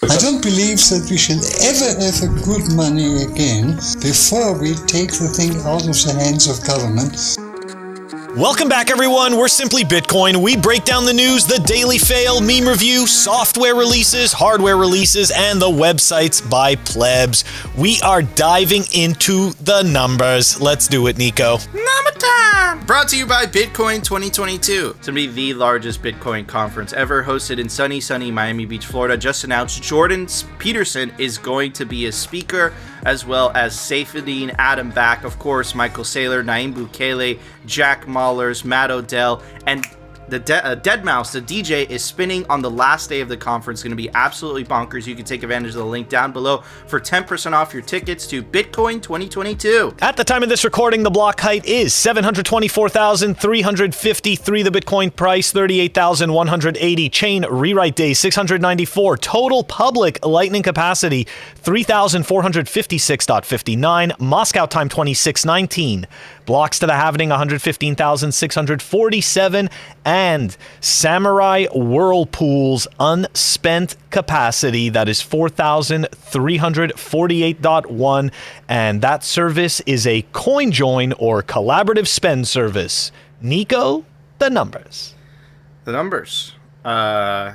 I don't believe that we should ever have a good money again before we take the thing out of the hands of government. Welcome back, everyone. We're Simply Bitcoin. We break down the news, the daily fail, meme review, software releases, hardware releases, and the websites by plebs. We are diving into the numbers. Let's do it, Nico. Number time! Brought to you by Bitcoin 2022. It's going to be the largest Bitcoin conference ever, hosted in sunny Miami Beach, Florida. Just announced Jordan Peterson is going to be a speaker, as well as Saifedean Adam Back, of course, Michael Saylor, Naim Bukele, Jack Mallers, Matt Odell, and the Deadmau5, the DJ, is spinning on the last day of the conference. It's going to be absolutely bonkers. You can take advantage of the link down below for 10% off your tickets to Bitcoin 2022. At the time of this recording, the block height is 724,353. The Bitcoin price, 38,180. Chain rewrite days, 694. Total public lightning capacity, 3,456.59. Moscow time, 2619. Blocks to the halvening, 115,647. And Samurai Whirlpool's unspent capacity, that is 4,348.1. And that service is a CoinJoin or collaborative spend service. Nico, the numbers. The numbers.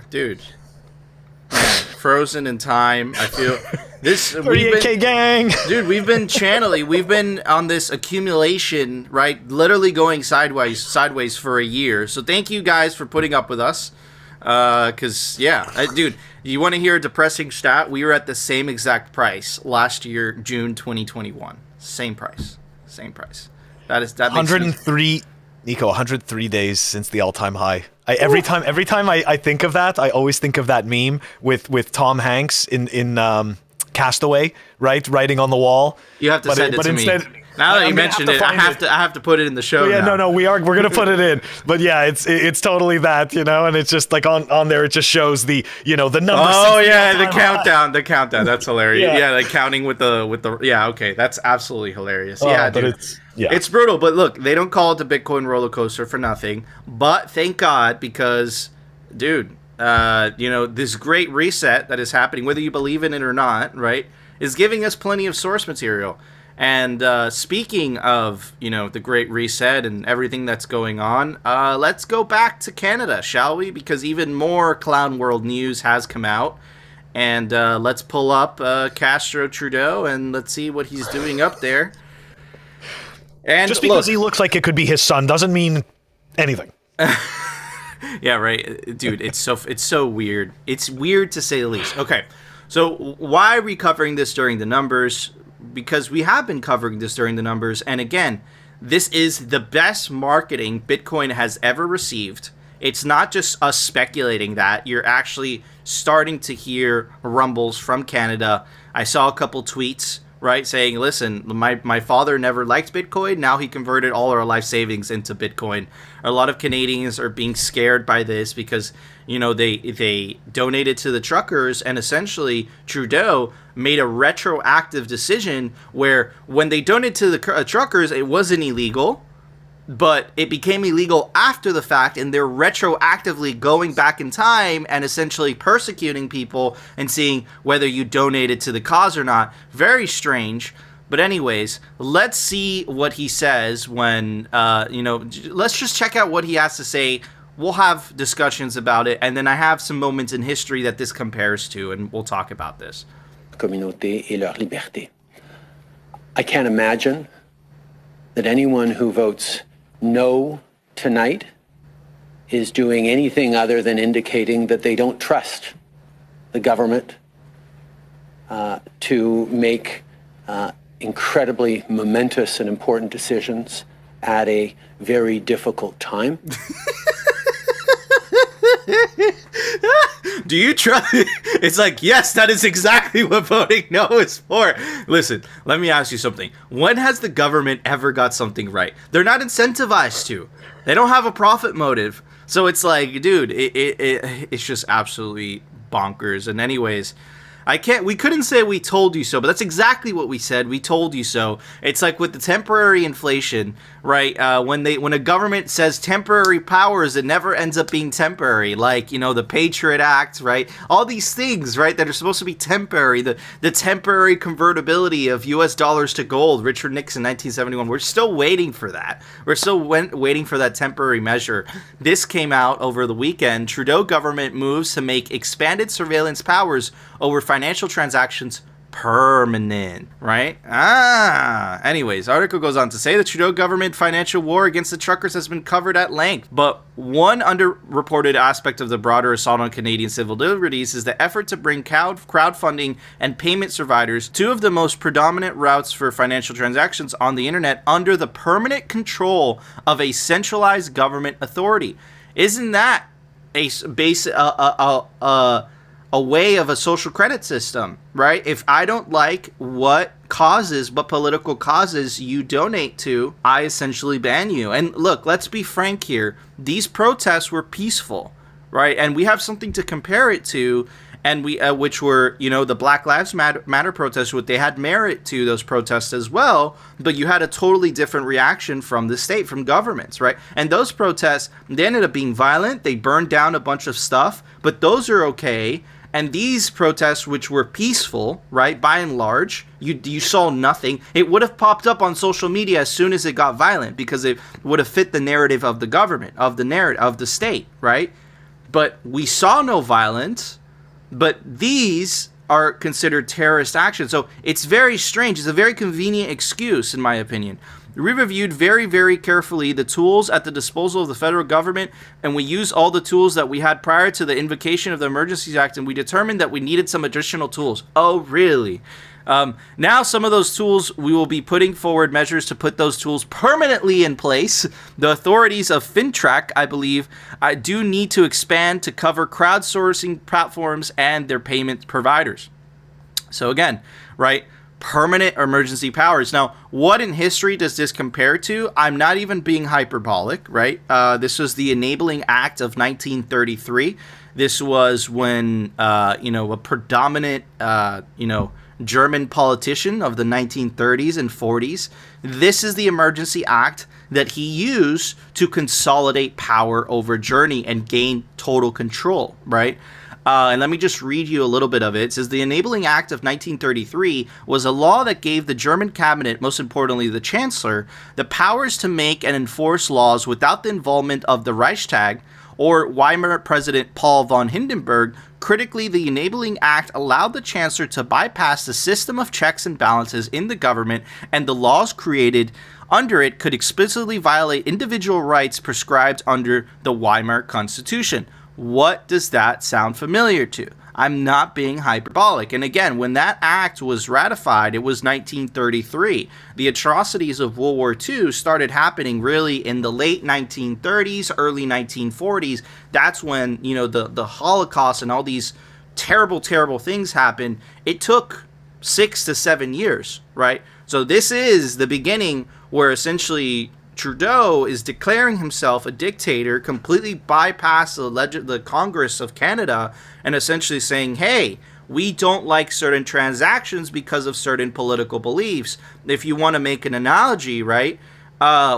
Dude. Frozen in time. I feel this 38K gang. Dude, we've been channeling, we've been on this accumulation, right? Literally going sideways for a year. So thank you guys for putting up with us. Cause yeah, dude, you want to hear a depressing stat? We were at the same exact price last year, June 2021. Same price. That 103 Nico, 103 days since the all-time high. Every time I think of that, I always think of that meme with Tom Hanks in Castaway, right, writing on the wall. You have to send it to me. Now that you mentioned it, I have to put it in the show. Yeah, now. no, we're gonna put it in. But yeah, it's totally that, you know, and it's just like on there, it just shows the, you know, the number. Oh yeah, the countdown. That's hilarious. Yeah, like counting with the yeah. Okay, that's absolutely hilarious. Yeah, dude. It's brutal, but look, they don't call it the Bitcoin roller coaster for nothing. But thank God, because, dude, you know, this great reset that is happening, whether you believe in it or not, right, is giving us plenty of source material. And speaking of, you know, the great reset and everything that's going on, let's go back to Canada, shall we? Because even more Clown World news has come out. And let's pull up Castro Trudeau and let's see what he's doing up there. And just because he looks like it could be his son doesn't mean anything. Yeah, right, dude. It's so weird. It's weird to say the least. Okay, so why are we covering this during the numbers? Because we have been covering this during the numbers, and again, this is the best marketing Bitcoin has ever received. It's not just us speculating that. You're actually starting to hear rumbles from Canada. I saw a couple tweets, right, saying, listen, my father never liked Bitcoin. Now he converted all our life savings into Bitcoin. A lot of Canadians are being scared by this because, you know, they donated to the truckers, and essentially Trudeau made a retroactive decision where when they donated to the truckers, it wasn't illegal, but it became illegal after the fact, and they're retroactively going back in time and essentially persecuting people and seeing whether you donated to the cause or not. Very strange. But anyways, let's see what he says when, you know, let's just check out what he has to say. We'll have discussions about it, and then I have some moments in history that this compares to, and we'll talk about this. Communauté et leur liberté. I can't imagine that anyone who votes no tonight is doing anything other than indicating that they don't trust the government to make incredibly momentous and important decisions at a very difficult time. Do you trust? It's like, yes, that is exactly what voting no is for. Listen, let me ask you something. When has the government ever got something right? They're not incentivized to. They don't have a profit motive. So it's like, dude, it's just absolutely bonkers. And anyways, We couldn't say we told you so, but that's exactly what we said. We told you so. It's like with the temporary inflation, right? When a government says temporary powers, it never ends up being temporary. Like, you know, the Patriot Act, right? All these things, right, that are supposed to be temporary. The temporary convertibility of U.S. dollars to gold, Richard Nixon, 1971. We're still waiting for that. We're still waiting for that temporary measure. This came out over the weekend. Trudeau government moves to make expanded surveillance powers over financial transactions permanent, right? Anyways, article goes on to say the Trudeau government financial war against the truckers has been covered at length, but one underreported aspect of the broader assault on Canadian civil liberties is the effort to bring crowdfunding and payment providers, two of the most predominant routes for financial transactions on the internet, under the permanent control of a centralized government authority. Isn't that a way of a social credit system, right? If I don't like what political causes you donate to, I essentially ban you. And look, let's be frank here. These protests were peaceful, right? And we have something to compare it to, and which were, you know, the Black Lives Matter protests. They had merit to those protests as well, but you had a totally different reaction from the state, from governments, right? And those protests, they ended up being violent. They burned down a bunch of stuff, but those are okay. And these protests, which were peaceful, right, by and large, you saw nothing. It would have popped up on social media as soon as it got violent because it would have fit the narrative of the government, of the state, right? But we saw no violence, but these are considered terrorist actions. So it's very strange. It's a very convenient excuse, in my opinion. We reviewed very, very carefully the tools at the disposal of the federal government, and we used all the tools that we had prior to the invocation of the Emergencies Act, and we determined that we needed some additional tools. Oh, really? Now some of those tools, we will be putting forward measures to put those tools permanently in place. The authorities of FinTrack, I believe, do need to expand to cover crowdsourcing platforms and their payment providers. So again, right, permanent emergency powers. Now, what in history does this compare to? I'm not even being hyperbolic, right? This was the Enabling Act of 1933. This was when, a predominant, German politician of the 1930s and 40s. This is the Emergency Act that he used to consolidate power over Germany and gain total control, right? And let me just read you a little bit of it. It says, the Enabling Act of 1933 was a law that gave the German cabinet, most importantly the Chancellor, the powers to make and enforce laws without the involvement of the Reichstag or Weimar President Paul von Hindenburg. Critically, the Enabling Act allowed the Chancellor to bypass the system of checks and balances in the government, and the laws created under it could explicitly violate individual rights prescribed under the Weimar Constitution. What does that sound familiar to? I'm not being hyperbolic. And again, when that act was ratified, it was 1933. The atrocities of World War II started happening really in the late 1930s, early 1940s. That's when, the Holocaust and all these terrible, terrible things happened. It took 6 to 7 years, right? So this is the beginning where essentially Trudeau is declaring himself a dictator, completely bypass the Congress of Canada, and essentially saying, hey, we don't like certain transactions because of certain political beliefs. If you want to make an analogy, right,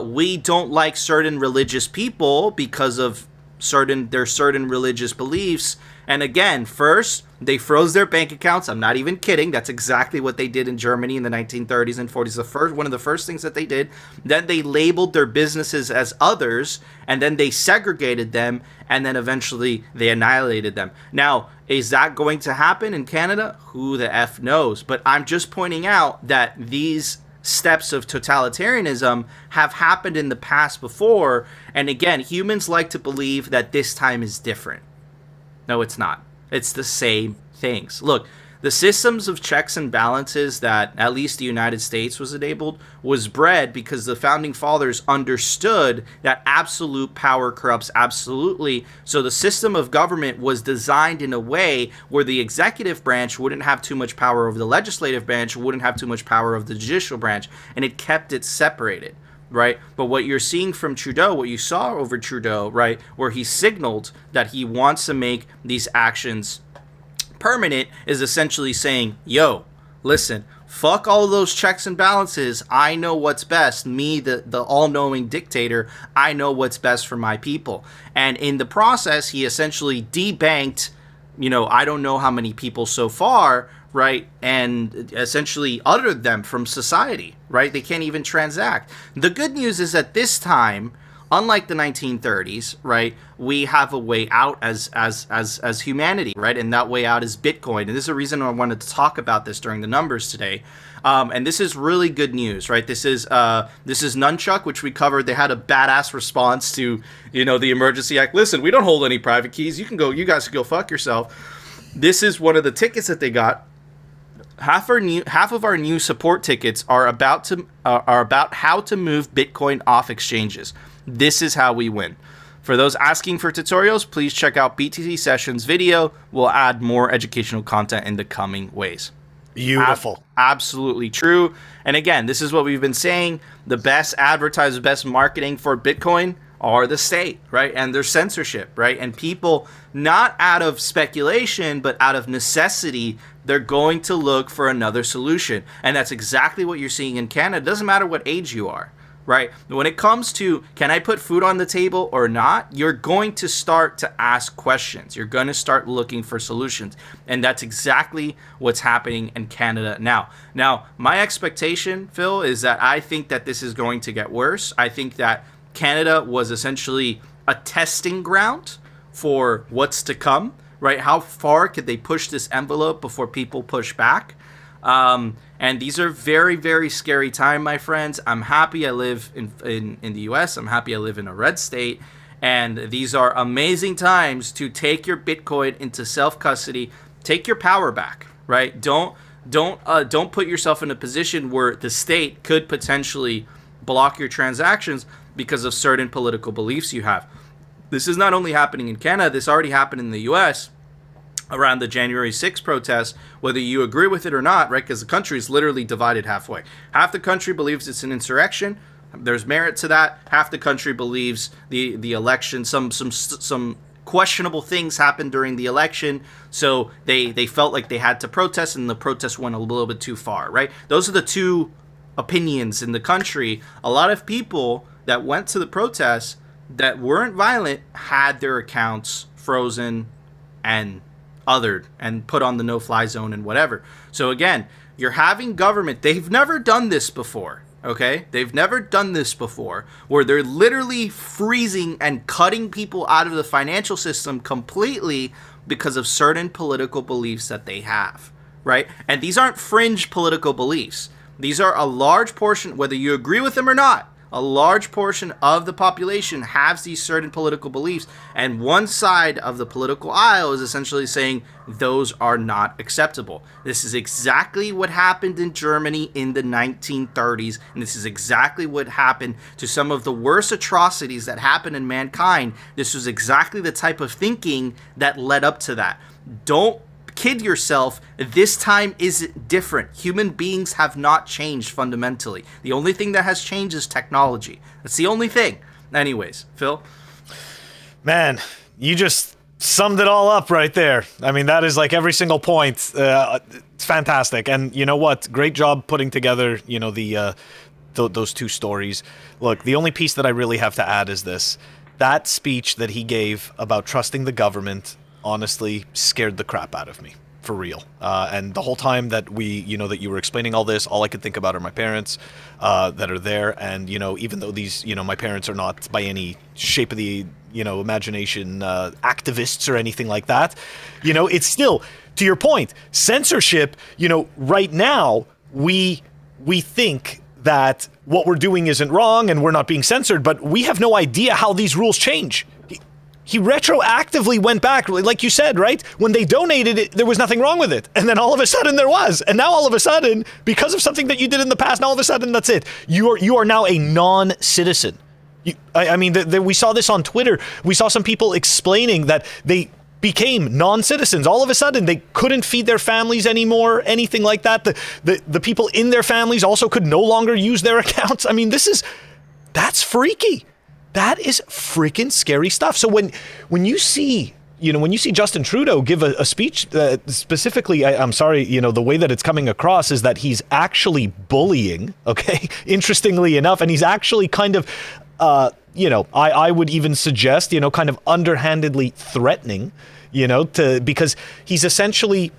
we don't like certain religious people because of their certain religious beliefs. And again, first, they froze their bank accounts. I'm not even kidding. That's exactly what they did in Germany in the 1930s and 40s. One of the first things that they did. Then they labeled their businesses as others, and then they segregated them, and then eventually they annihilated them. Now, is that going to happen in Canada? Who the F knows? But I'm just pointing out that these steps of totalitarianism have happened in the past before. And again, humans like to believe that this time is different. No, it's not. It's the same things. Look, the systems of checks and balances that at least the United States was enabled was bred because the founding fathers understood that absolute power corrupts absolutely. So the system of government was designed in a way where the executive branch wouldn't have too much power over the legislative branch, wouldn't have too much power over the judicial branch, and it kept it separated. Right? But what you're seeing from Trudeau, what you saw over Trudeau, right, where he signaled that he wants to make these actions permanent is essentially saying, yo, listen, fuck all those checks and balances. I know what's best. Me, the all-knowing dictator, I know what's best for my people. And in the process, he essentially debanked, I don't know how many people so far, right? And essentially uttered them from society, right? They can't even transact. The good news is that this time, unlike the 1930s, right, we have a way out as humanity, right? And that way out is Bitcoin. And this is the reason I wanted to talk about this during the numbers today. And this is really good news, right? This is Nunchuck, which we covered. They had a badass response to, the Emergency Act. Listen, we don't hold any private keys. You guys can go fuck yourself. This is one of the tickets that they got. Half of our new support tickets are about how to move Bitcoin off exchanges. This is how we win. For those asking for tutorials, please check out BTC Sessions video. We'll add more educational content in the coming ways. Beautiful. Absolutely true. And again, this is what we've been saying. The best advertisers, best marketing for Bitcoin are the state, right? And their censorship, right? And people, not out of speculation, but out of necessity, they're going to look for another solution. And that's exactly what you're seeing in Canada. It doesn't matter what age you are. Right? When it comes to, can I put food on the table or not, you're going to start to ask questions. You're going to start looking for solutions. And that's exactly what's happening in Canada now. Now, my expectation, Phil, is that I think that this is going to get worse. I think that Canada was essentially a testing ground for what's to come, right? How far could they push this envelope before people push back? And these are very, very scary time, my friends. I'm happy I live in the US. I'm happy I live in a red state. And these are amazing times to take your Bitcoin into self-custody. Take your power back, right? Don't put yourself in a position where the state could potentially block your transactions because of certain political beliefs you have. This is not only happening in Canada. This already happened in the US around the January 6th protests, whether you agree with it or not, right? Because the country is literally divided halfway. Half the country believes it's an insurrection. There's merit to that. Half the country believes the election, some questionable things happened during the election, so they felt like they had to protest, and the protest went a little bit too far, right? Those are the two opinions in the country. A lot of people that went to the protests that weren't violent had their accounts frozen and othered and put on the no-fly zone and whatever. So again, you're having government, they've never done this before, okay? They've never done this before, where they're literally freezing and cutting people out of the financial system completely because of certain political beliefs that they have, right? And these aren't fringe political beliefs. These are a large portion, whether you agree with them or not, a large portion of the population has these certain political beliefs, and one side of the political aisle is essentially saying those are not acceptable. This is exactly what happened in Germany in the 1930s, and this is exactly what happened to some of the worst atrocities that happened in mankind. This was exactly the type of thinking that led up to that. Don't kid yourself, this time is different. Human beings have not changed fundamentally. The only thing that has changed is technology. That's the only thing. Anyways, Phil? Man, you just summed it all up right there. I mean, that is like every single point. It's fantastic. And you know what? Great job putting together, those two stories. Look, the only piece that I really have to add is this. That speech that he gave about trusting the government honestly scared the crap out of me, for real. And the whole time that that you were explaining all this, all I could think about are my parents that are there. And, even though these, my parents are not by any shape of the, imagination activists or anything like that, it's still, to your point, censorship, right now, we think that what we're doing isn't wrong and we're not being censored, but we have no idea how these rules change. He retroactively went back, like you said, right? When they donated it, there was nothing wrong with it. And then all of a sudden there was. And now all of a sudden, because of something that you did in the past, now all of a sudden that's it. You are now a non-citizen. We saw this on Twitter. We saw some people explaining that they became non-citizens. All of a sudden, they couldn't feed their families anymore, anything like that. The people in their families also could no longer use their accounts. I mean, that's freaky. That is freaking scary stuff. So when you see you know, when you see Justin Trudeau give a speech, specifically, I'm sorry, you know, the way that it's coming across is that he's actually bullying, okay, interestingly enough, and he's actually kind of, you know, I would even suggest, you know, kind of underhandedly threatening, you know, because he's essentially,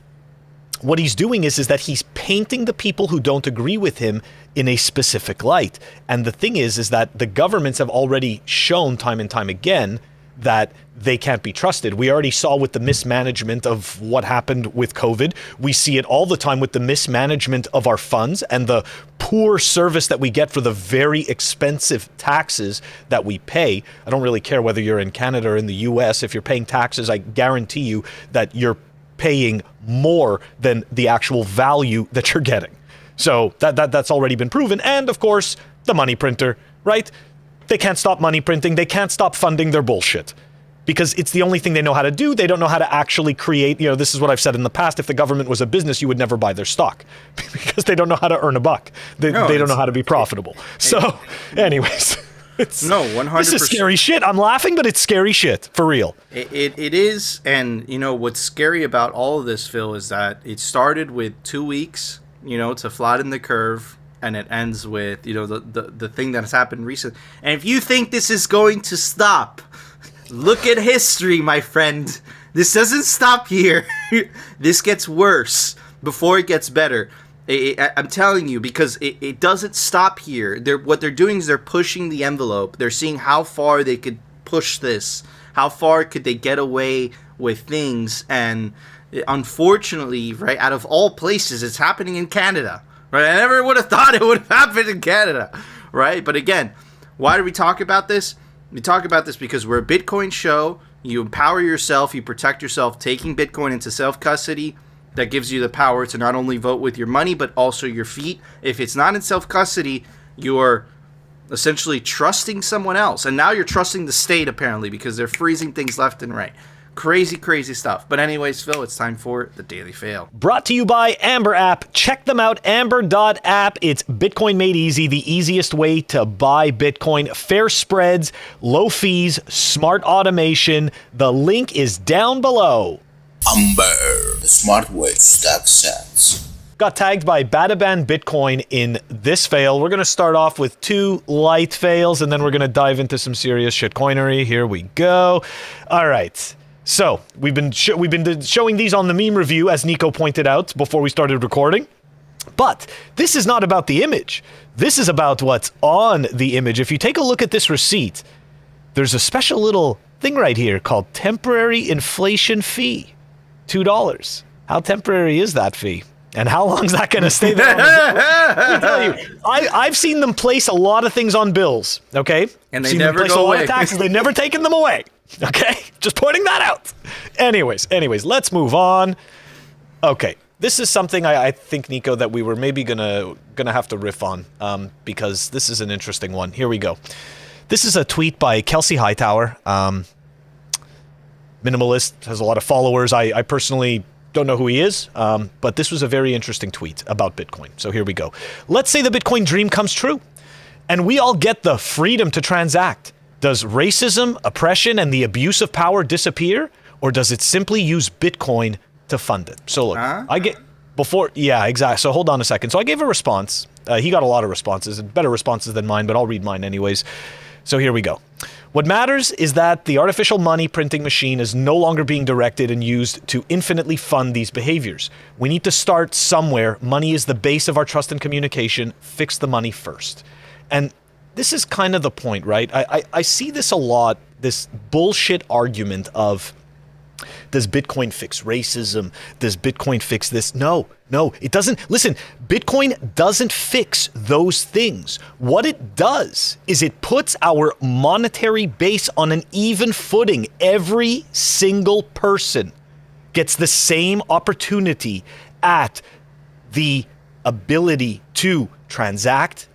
what he's doing is that he's painting the people who don't agree with him in a specific light. And the thing is that the governments have already shown time and time again that they can't be trusted. We already saw with the mismanagement of what happened with COVID. We see it all the time with the mismanagement of our funds and the poor service that we get for the very expensive taxes that we pay. I don't really care whether you're in Canada or in the US. If you're paying taxes, I guarantee you that you're paying more than the actual value that you're getting. So that's already been proven. And of course, the money printer, right? They can't stop money printing. They can't stop funding their bullshit because it's the only thing they know how to do. They don't know how to actually create, you know, this is what I've said in the past. If the government was a business, you would never buy their stock because they don't know how to earn a buck. They don't know how to be profitable. So anyways, no, 100%. This is scary shit. I'm laughing, but it's scary shit for real. It is. And you know, what's scary about all of this, Phil, is that it started with 2 weeks, you know, to flatten the curve. And it ends with, you know, the thing that has happened recently. And if you think this is going to stop, look at history, my friend. This doesn't stop here. This gets worse before it gets better. I'm telling you, because it doesn't stop here. What they're doing is they're pushing the envelope. They're seeing how far they could push this. How far could they get away with things. And unfortunately, right, out of all places, it's happening in Canada. Right, I never would have thought it would have happened in Canada, right? But again, why do we talk about this? We talk about this because we're a Bitcoin show. You empower yourself, you protect yourself, taking Bitcoin into self-custody. That gives you the power to not only vote with your money, but also your feet. If it's not in self-custody, you're essentially trusting someone else. And now you're trusting the state, apparently, because they're freezing things left and right. Crazy, crazy stuff. But anyways, Phil, it's time for the Daily Fail. Brought to you by Amber App. Check them out, amber.app. It's Bitcoin made easy, the easiest way to buy Bitcoin. Fair spreads, low fees, smart automation. The link is down below. Amber, the smart way to stack sats. Got tagged by Badaban Bitcoin in this fail. We're going to start off with 2 light fails, and then we're going to dive into some serious shitcoinery. Here we go. All right. So, we've been showing these on the meme review, as Nico pointed out before we started recording. But this is not about the image. This is about what's on the image. If you take a look at this receipt, there's a special little thing right here called temporary inflation fee. $2. How temporary is that fee? And how long is that going to stay there? Let me tell you, I've seen them place a lot of things on bills, okay? And they never go away. A lot of taxes. They've never taken them away, okay? Just pointing that out. Anyways, let's move on. Okay, this is something I think, Nico, that we were maybe gonna have to riff on because this is an interesting one. Here we go. This is a tweet by Kelsey Hightower. Minimalist, has a lot of followers. I personally don't know who he is, but this was a very interesting tweet about Bitcoin. So here we go. Let's say the Bitcoin dream comes true, and we all get the freedom to transact. Does racism, oppression, and the abuse of power disappear, or does it simply use Bitcoin to fund it? So look, yeah, exactly. So hold on a second. So I gave a response. He got a lot of responses, better responses than mine, but I'll read mine anyways. So here we go. What matters is that the artificial money printing machine is no longer being directed and used to infinitely fund these behaviors. We need to start somewhere. Money is the base of our trust and communication. Fix the money first. And this is kind of the point, right? I see this a lot, this bullshit argument of, does Bitcoin fix racism? Does Bitcoin fix this? No, it doesn't. Listen, Bitcoin doesn't fix those things. What it does is it puts our monetary base on an even footing. Every single person gets the same opportunity at the ability to transact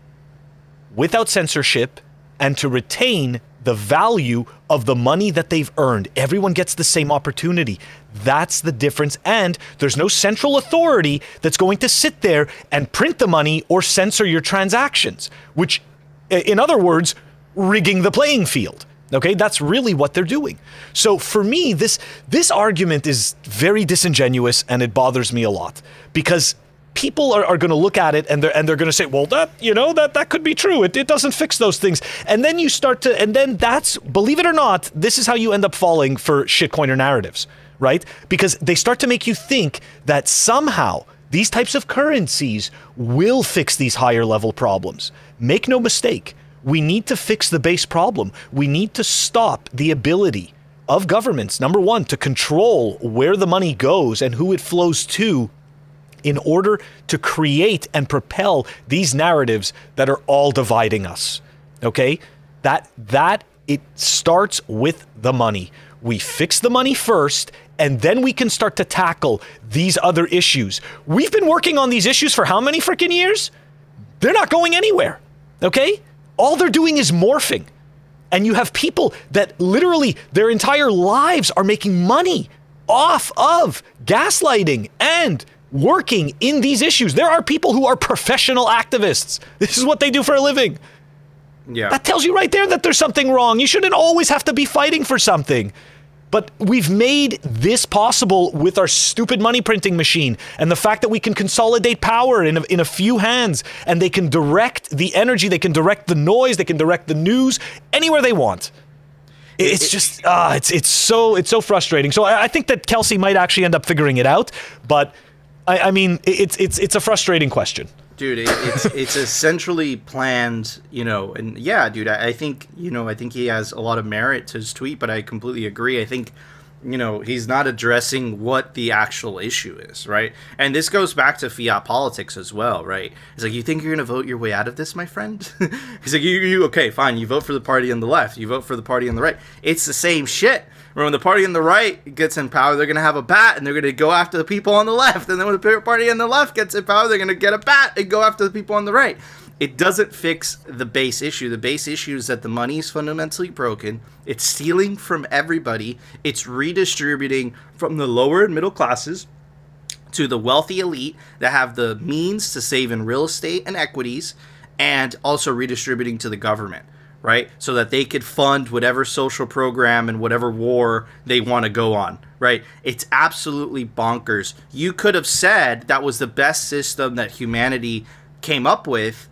without censorship and to retain the value of the money that they've earned. Everyone gets the same opportunity. That's the difference. And there's no central authority that's going to sit there and print the money or censor your transactions, which, in other words, rigging the playing field. Okay, that's really what they're doing. So for me, this argument is very disingenuous, and it bothers me a lot, because people are going to look at it and they're going to say, well, that could be true. It doesn't fix those things. And then you start to, and then that's, believe it or not, this is how you end up falling for shitcoiner narratives, right? Because they start to make you think that somehow these types of currencies will fix these higher level problems. Make no mistake. We need to fix the base problem. We need to stop the ability of governments, number one, to control where the money goes and who it flows to, in order to create and propel these narratives that are all dividing us. Okay? That it starts with the money. We fix the money first, and then we can start to tackle these other issues. We've been working on these issues for how many freaking years? They're not going anywhere. Okay? All they're doing is morphing. And you have people that literally their entire lives are making money off of gaslighting and working in these issues. There are people who are professional activists. This is what they do for a living. Yeah. That tells you right there that there's something wrong. You shouldn't always have to be fighting for something. But we've made this possible with our stupid money printing machine, and the fact that we can consolidate power in a few hands, and they can direct the energy, they can direct the noise, they can direct the news anywhere they want. It's just it's so frustrating. So I think that Kelsey might actually end up figuring it out, but I mean it's a frustrating question. Dude, it's a centrally planned, and yeah, dude, I think he has a lot of merit to his tweet, but I completely agree. I think, he's not addressing what the actual issue is, right? And this goes back to fiat politics as well, right? It's like, you think you're going to vote your way out of this, my friend? He's like, okay, fine, you vote for the party on the left, you vote for the party on the right. It's the same shit. When the party on the right gets in power, they're going to have a bat, and they're going to go after the people on the left. And then when the party on the left gets in power, they're going to get a bat and go after the people on the right. It doesn't fix the base issue. The base issue is that the money is fundamentally broken. It's stealing from everybody. It's redistributing from the lower and middle classes to the wealthy elite that have the means to save in real estate and equities, and also redistributing to the government. Right? So that they could fund whatever social program and whatever war they want to go on, right? It's absolutely bonkers. You could have said that was the best system that humanity came up with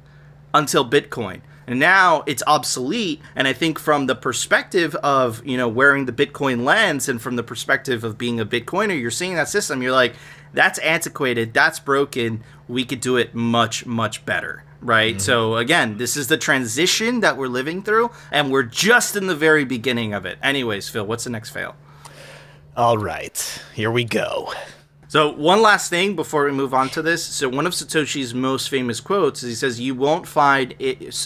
until Bitcoin. And now it's obsolete. And I think from the perspective of, wearing the Bitcoin lens, and from the perspective of being a Bitcoiner, you're seeing that system, you're like, that's antiquated, that's broken, we could do it much, much better. Right. So again, this is the transition that we're living through, and we're just in the very beginning of it. Anyways, Phil, what's the next fail? All right, here we go. So one last thing before we move on to this. So one of Satoshi's most famous quotes is he says, "You won't find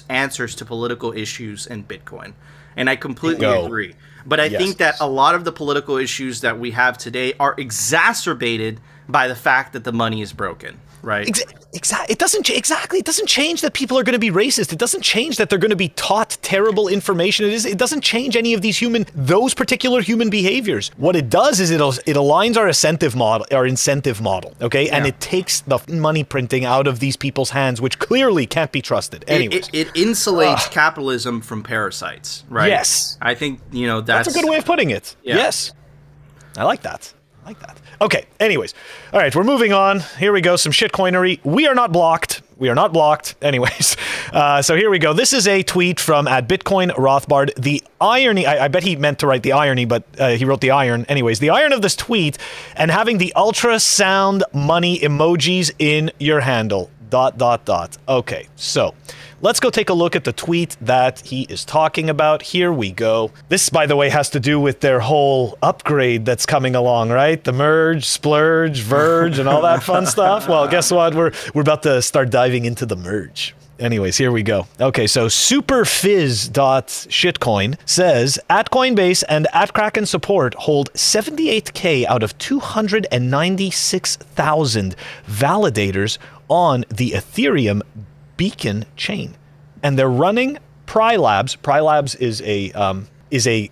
answers to political issues in Bitcoin." And I completely agree. But I think that a lot of the political issues that we have today are exacerbated by the fact that the money is broken. Right. Exactly. It doesn't change that people are going to be racist. It doesn't change that they're going to be taught terrible information. It doesn't change any of those particular human behaviors. What it does is it aligns our incentive model. Okay. Yeah. And it takes the money printing out of these people's hands, which clearly can't be trusted. Anyways. It insulates capitalism from parasites. Right. Yes. I think, that's a good way of putting it. Yeah. Yes. I like that. Okay, anyways. All right, we're moving on. Here we go, some shitcoinery. We are not blocked. Anyways, so here we go. This is a tweet from @Bitcoin Rothbard. The irony, I bet he meant to write the irony, but he wrote the iron. Anyways, the iron of this tweet, and having the ultrasound money emojis in your handle. ... Okay, so let's go take a look at the tweet that he is talking about. Here we go. This, by the way, has to do with their whole upgrade that's coming along, right? The merge, splurge, verge, and all that fun stuff. Well, guess what? We're about to start diving into the merge. Anyways, here we go. Okay, so superfizz.shitcoin says, at Coinbase and at Kraken support hold 78K out of 296,000 validators on the Ethereum Beacon chain, and they're running Prylabs. Prylabs is a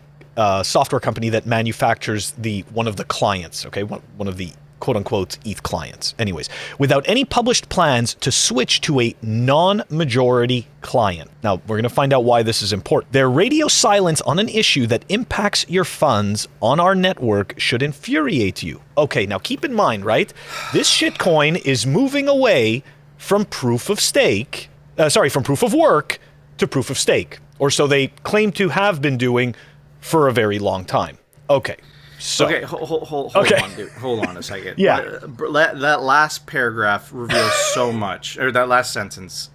software company that manufactures one of the clients. Okay, one of the quote-unquote ETH clients. Anyways, without any published plans to switch to a non-majority client. Now, we're going to find out why this is important. Their radio silence on an issue that impacts your funds on our network should infuriate you. Okay, now keep in mind, right? This shitcoin is moving away from proof of stake, from proof of work to proof of stake. Or so they claim to have been doing for a very long time. Okay. So, okay, hold on, dude. Hold on a second. Yeah. That last paragraph reveals so much, or that last sentence.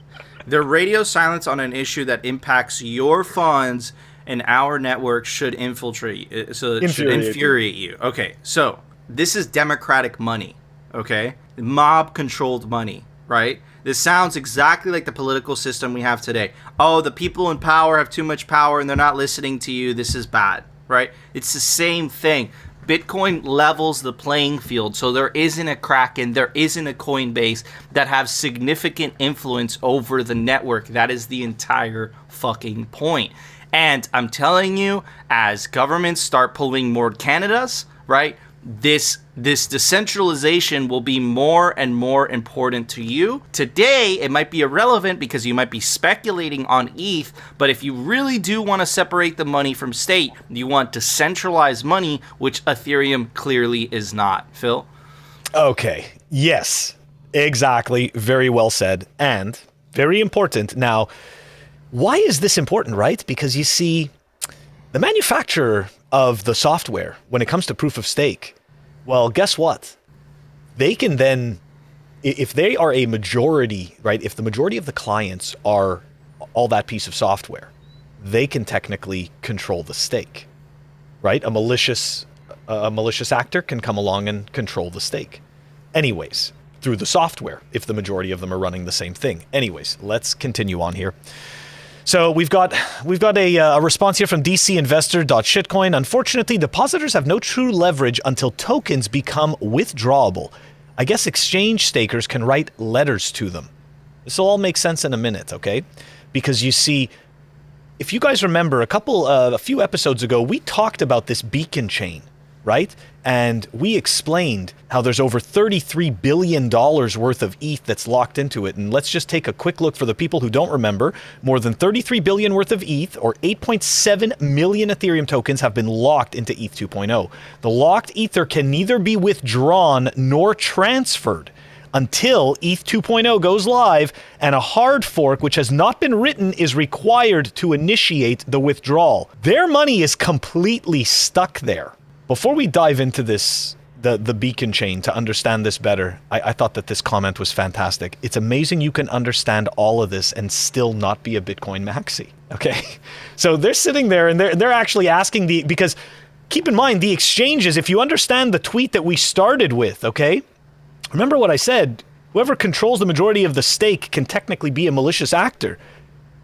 The radio silence on an issue that impacts your funds and our network should infiltrate you. Okay, so this is democratic money, okay? Mob-controlled money, right? This sounds exactly like the political system we have today. Oh, the people in power have too much power and they're not listening to you. This is bad. Right? It's the same thing. Bitcoin levels the playing field, so there isn't a Kraken, there isn't a Coinbase that have significant influence over the network. That is the entire fucking point. And I'm telling you, as governments start pulling more Canadas, right, this decentralization will be more and more important to you. Today, it might be irrelevant because you might be speculating on ETH, but if you really do want to separate the money from state, you want decentralized money, which Ethereum clearly is not. Phil? Okay. Yes, exactly. Very well said. And very important. Now, why is this important, right? Because you see, the manufacturer of the software, when it comes to proof of stake, well, guess what? They can then, if they are a majority, right? If the majority of the clients are all that piece of software, they can technically control the stake, right? A malicious actor can come along and control the stake. Anyways, through the software, if the majority of them are running the same thing. Anyways, let's continue on here. So we've got a response here from dcinvestor.shitcoin. Unfortunately, depositors have no true leverage until tokens become withdrawable. I guess exchange stakers can write letters to them. This will all make sense in a minute, okay? Because you see, if you guys remember, a few episodes ago, we talked about this beacon chain, right? And we explained how there's over $33 billion worth of ETH that's locked into it. And let's just take a quick look for the people who don't remember. More than $33 billion worth of ETH, or 8.7 million Ethereum tokens, have been locked into ETH 2.0. The locked Ether can neither be withdrawn nor transferred until ETH 2.0 goes live, and a hard fork, which has not been written, is required to initiate the withdrawal. Their money is completely stuck there. Before we dive into this, the beacon chain, to understand this better, I thought that this comment was fantastic. It's amazing you can understand all of this and still not be a Bitcoin maxi, okay? So they're sitting there and they're actually asking because keep in mind, the exchanges, if you understand the tweet that we started with, okay? Remember what I said, whoever controls the majority of the stake can technically be a malicious actor.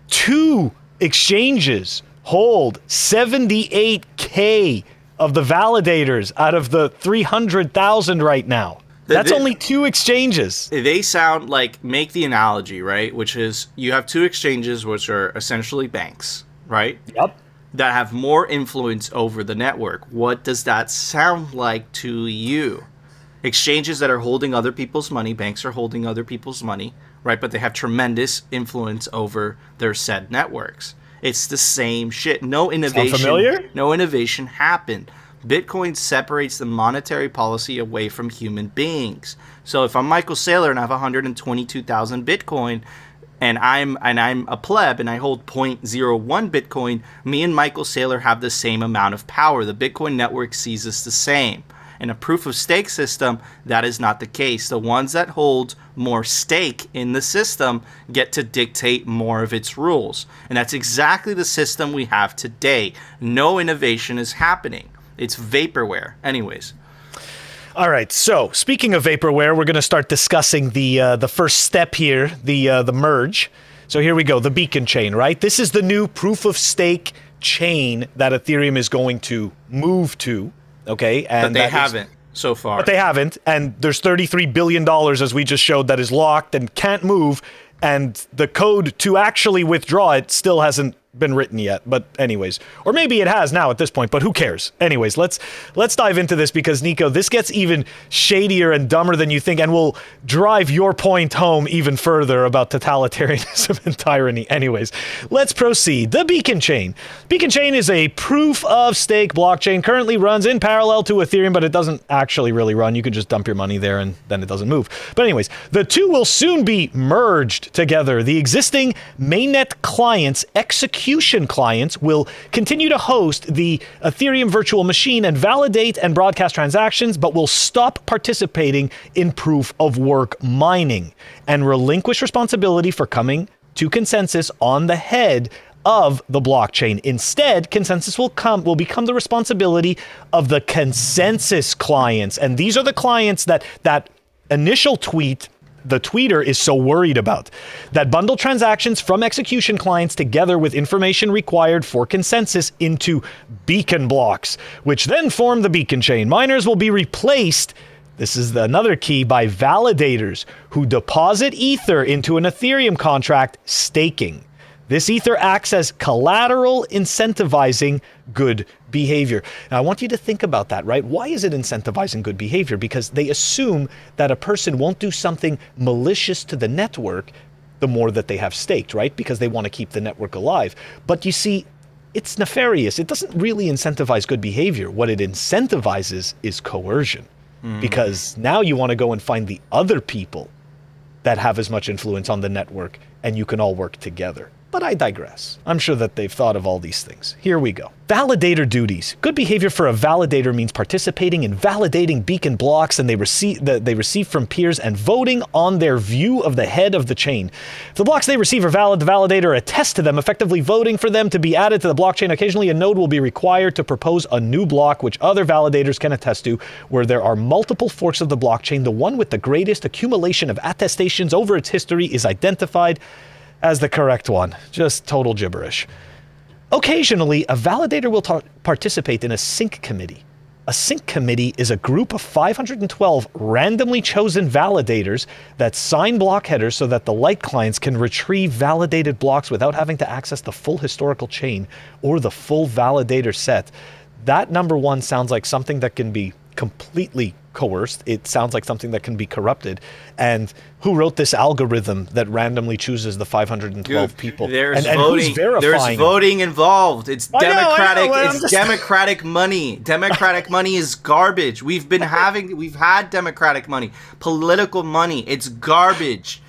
2 exchanges hold 78K of the validators out of the 300,000 right now. That's only 2 exchanges. They sound like, make the analogy, right? Which is, you have 2 exchanges, which are essentially banks, right? Yep. That have more influence over the network. What does that sound like to you? Exchanges that are holding other people's money, banks are holding other people's money, right? But they have tremendous influence over their said networks. It's the same shit. No innovation. Sound familiar? No innovation happened. Bitcoin separates the monetary policy away from human beings. So if I'm Michael Saylor and I have 122,000 Bitcoin, and I'm a pleb and I hold 0.01 Bitcoin, me and Michael Saylor have the same amount of power. The Bitcoin network sees us the same. In a proof-of-stake system, that is not the case. The ones that hold more stake in the system get to dictate more of its rules. And that's exactly the system we have today. No innovation is happening. It's vaporware. Anyways. All right, so speaking of vaporware, we're going to start discussing the first step here, the merge. So here we go, the beacon chain, right? This is the new proof-of-stake chain that Ethereum is going to move to. Okay, and but they haven't so far. But they haven't, and there's $33 billion, as we just showed, that is locked and can't move, and the code to actually withdraw it still hasn't been written yet, but anyways, or maybe it has now at this point, but who cares? Anyways, let's dive into this, because Nico, this gets even shadier and dumber than you think, and will drive your point home even further about totalitarianism and tyranny. Anyways, let's proceed. The Beacon Chain. Beacon Chain is a proof of stake blockchain, currently runs in parallel to Ethereum, but it doesn't actually really run. You can just dump your money there and then it doesn't move. But anyways, the two will soon be merged together. The existing mainnet clients, execution clients, will continue to host the Ethereum virtual machine and validate and broadcast transactions, but will stop participating in proof of work mining and relinquish responsibility for coming to consensus on the head of the blockchain. Instead, consensus will become the responsibility of the consensus clients. And these are the clients that initial tweet, the tweeter, is so worried about, that bundle transactions from execution clients together with information required for consensus into beacon blocks, which then form the beacon chain. Miners will be replaced, this is another key, by validators who deposit Ether into an Ethereum contract, staking. This Ether acts as collateral, incentivizing good behavior. Now, I want you to think about that, right? Why is it incentivizing good behavior? Because they assume that a person won't do something malicious to the network the more that they have staked, right? Because they want to keep the network alive. But you see, it's nefarious. It doesn't really incentivize good behavior. What it incentivizes is coercion. Because now you want to go and find the other people that have as much influence on the network, and you can all work together. But I digress. I'm sure that they've thought of all these things. Here we go. Validator duties. Good behavior for a validator means participating in validating beacon blocks and they receive from peers and voting on their view of the head of the chain. If the blocks they receive are valid, the validator attests to them, effectively voting for them to be added to the blockchain. Occasionally, a node will be required to propose a new block, which other validators can attest to, where there are multiple forks of the blockchain. The one with the greatest accumulation of attestations over its history is identified as the correct one. Just total gibberish. Occasionally, a validator will participate in a sync committee. A sync committee is a group of 512 randomly chosen validators that sign block headers so that the light clients can retrieve validated blocks without having to access the full historical chain or the full validator set. That, number one, sounds like something that can be completely coerced. It sounds like something that can be corrupted. And who wrote this algorithm that randomly chooses the 512 people? There's and voting. who's verifying There's voting involved. It's democratic. I know, it's democratic money. Democratic money is garbage. We've had democratic money, political money. It's garbage.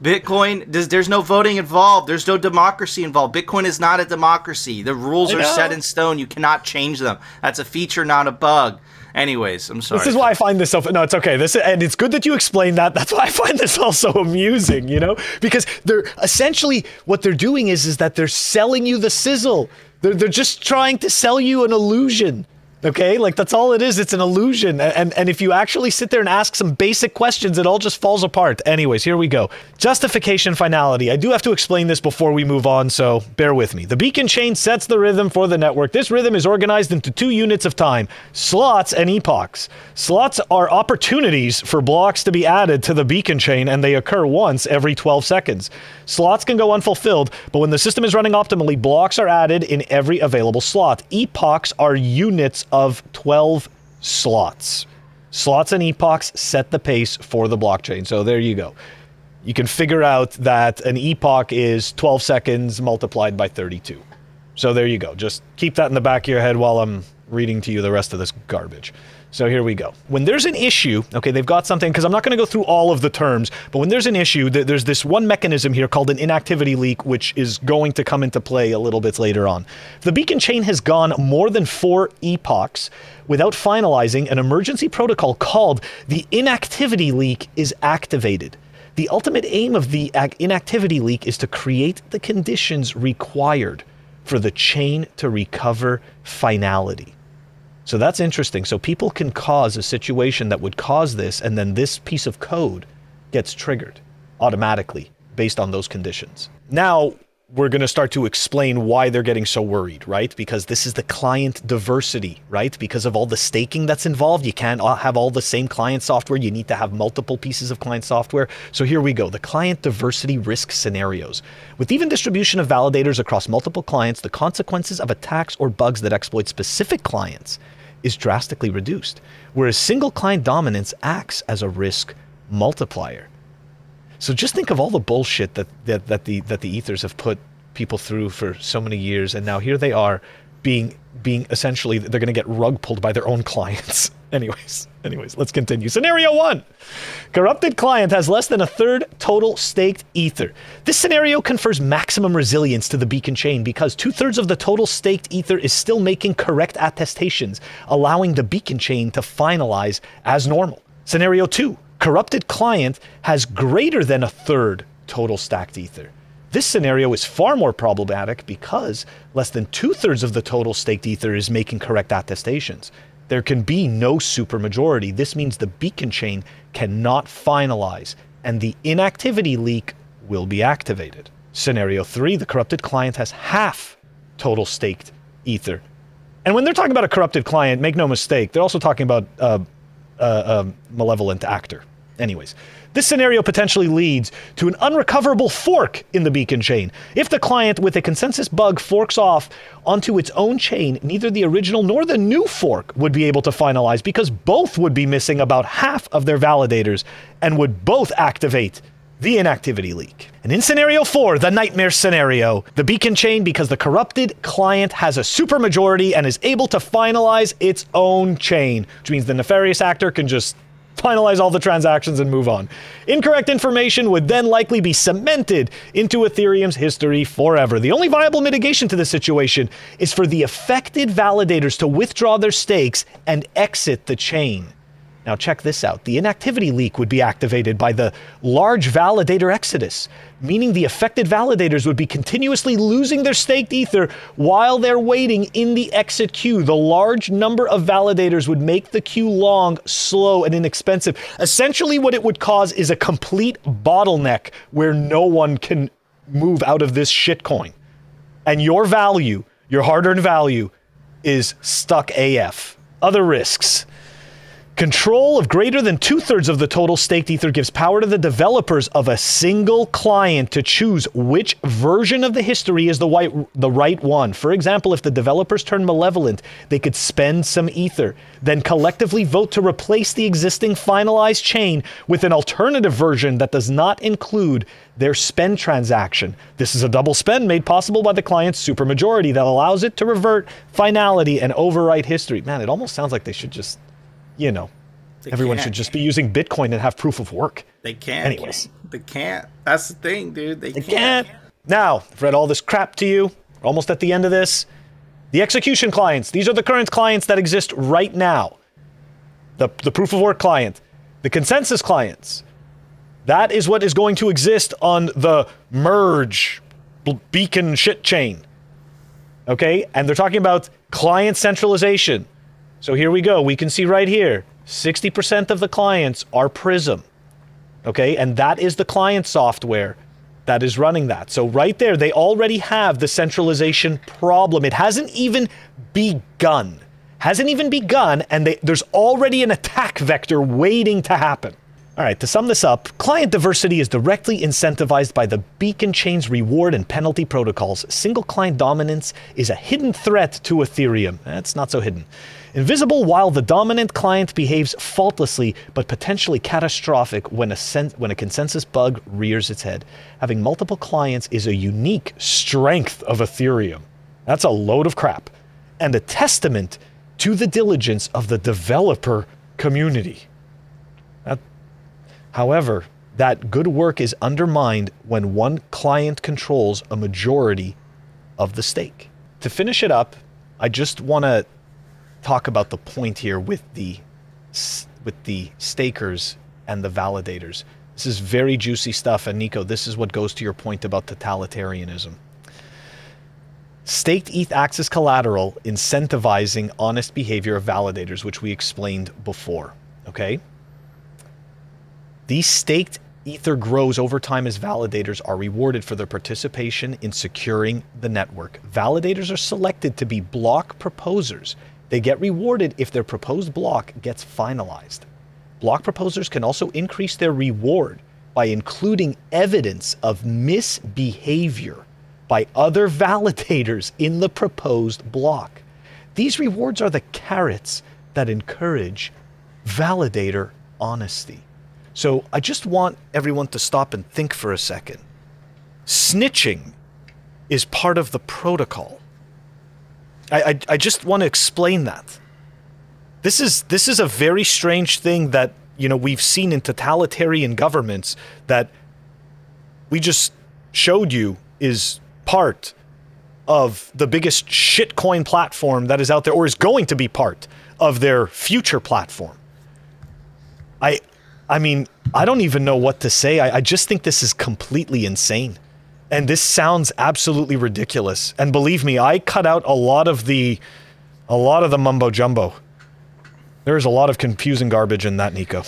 Bitcoin, there's no voting involved. There's no democracy involved. Bitcoin is not a democracy. The rules are set in stone. You cannot change them. That's a feature, not a bug. Anyways, I'm sorry. This is why I find this so... No, it's okay. And it's good that you explained that. That's why I find this all so amusing, you know? Because they're essentially... What they're doing is that they're selling you the sizzle. They're just trying to sell you an illusion. Okay, like that's all it is. It's an illusion. And if you actually sit there and ask some basic questions, it all just falls apart. Anyways, here we go. Justification finality. I do have to explain this before we move on, so bear with me. The beacon chain sets the rhythm for the network. This rhythm is organized into two units of time, slots and epochs. Slots are opportunities for blocks to be added to the beacon chain, and they occur once every 12 seconds. Slots can go unfulfilled, but when the system is running optimally, blocks are added in every available slot. Epochs are units of 12 slots. Slots and epochs set the pace for the blockchain. So there you go. You can figure out that an epoch is 12 seconds multiplied by 32. So there you go. Just keep that in the back of your head while I'm reading to you the rest of this garbage. So here we go. When there's an issue, okay, they've got something, because I'm not going to go through all of the terms, but when there's an issue, there's this one mechanism here called an inactivity leak, which is going to come into play a little bit later on. If the beacon chain has gone more than 4 epochs without finalizing, an emergency protocol called the inactivity leak is activated. The ultimate aim of the inactivity leak is to create the conditions required for the chain to recover finality. So that's interesting. So people can cause a situation that would cause this, and then this piece of code gets triggered automatically based on those conditions. Now, we're going to start to explain why they're getting so worried, right? Because this is the client diversity, right? Because of all the staking that's involved, you can't have all the same client software. You need to have multiple pieces of client software. So here we go, the client diversity risk scenarios. With even distribution of validators across multiple clients, the consequences of attacks or bugs that exploit specific clients is drastically reduced, whereas single client dominance acts as a risk multiplier. So just think of all the bullshit that the ethers have put people through for so many years, and now here they are being essentially, they're going to get rug pulled by their own clients. Anyways, let's continue. Scenario 1. Corrupted client has less than a third total staked ether. This scenario confers maximum resilience to the beacon chain because 2/3 of the total staked ether is still making correct attestations, allowing the beacon chain to finalize as normal. Scenario 2. Corrupted client has greater than a third total stacked ether. This scenario is far more problematic because less than 2/3 of the total staked ether is making correct attestations. There can be no supermajority. This means the beacon chain cannot finalize and the inactivity leak will be activated. Scenario 3, the corrupted client has half total staked ether. And when they're talking about a corrupted client, make no mistake, they're also talking about a malevolent actor. Anyways, this scenario potentially leads to an unrecoverable fork in the beacon chain. If the client with a consensus bug forks off onto its own chain, neither the original nor the new fork would be able to finalize because both would be missing about half of their validators and would both activate the inactivity leak. And in scenario 4, the nightmare scenario, the beacon chain, because the corrupted client has a supermajority and is able to finalize its own chain, which means the nefarious actor can just finalize all the transactions and move on. Incorrect information would then likely be cemented into Ethereum's history forever. The only viable mitigation to this situation is for the affected validators to withdraw their stakes and exit the chain. Now check this out. The inactivity leak would be activated by the large validator exodus, meaning the affected validators would be continuously losing their staked ether while they're waiting in the exit queue. The large number of validators would make the queue long, slow, and inexpensive. Essentially what it would cause is a complete bottleneck where no one can move out of this shitcoin. And your value, your hard-earned value, is stuck AF. Other risks. Control of greater than 2/3 of the total staked ether gives power to the developers of a single client to choose which version of the history is the right one. For example, if the developers turn malevolent, they could spend some ether, then collectively vote to replace the existing finalized chain with an alternative version that does not include their spend transaction. This is a double spend made possible by the client's supermajority that allows it to revert finality and overwrite history. Man, it almost sounds like they should just, you know, everyone should just be using Bitcoin and have proof of work. They can't. Anyways. They can't. That's the thing, dude. They can't. Now, I've read all this crap to you. We're almost at the end of this. The execution clients. These are the current clients that exist right now. The proof of work client. The consensus clients. That is what is going to exist on the merge beacon shit chain. Okay? And they're talking about client centralization. So here we go. We can see right here, 60% of the clients are Prism. Okay, and that is the client software that is running that. So right there, they already have the centralization problem. It hasn't even begun. And there's already an attack vector waiting to happen. All right, to sum this up, client diversity is directly incentivized by the beacon chain's reward and penalty protocols. Single client dominance is a hidden threat to Ethereum. It's not so hidden. Invisible while the dominant client behaves faultlessly, but potentially catastrophic when a consensus bug rears its head. Having multiple clients is a unique strength of Ethereum. That's a load of crap. And a testament to the diligence of the developer community. However, that good work is undermined when one client controls a majority of the stake. To finish it up, I just want to talk about the point here with the stakers and the validators. This is very juicy stuff, and Nico, this is what goes to your point about totalitarianism. Staked ETH acts as collateral, incentivizing honest behavior of validators, which we explained before, okay? These staked Ether grows over time as validators are rewarded for their participation in securing the network. Validators are selected to be block proposers. They get rewarded if their proposed block gets finalized. Block proposers can also increase their reward by including evidence of misbehavior by other validators in the proposed block. These rewards are the carrots that encourage validator honesty. So I just want everyone to stop and think for a second. Snitching is part of the protocol. I just want to explain that. This is a very strange thing that, you know, we've seen in totalitarian governments that we just showed you is part of the biggest shitcoin platform that is out there, or is going to be part of their future platform. I mean, I don't even know what to say. I just think this is completely insane. And this sounds absolutely ridiculous. And believe me, I cut out a lot of the mumbo jumbo. There's a lot of confusing garbage in that, Nico.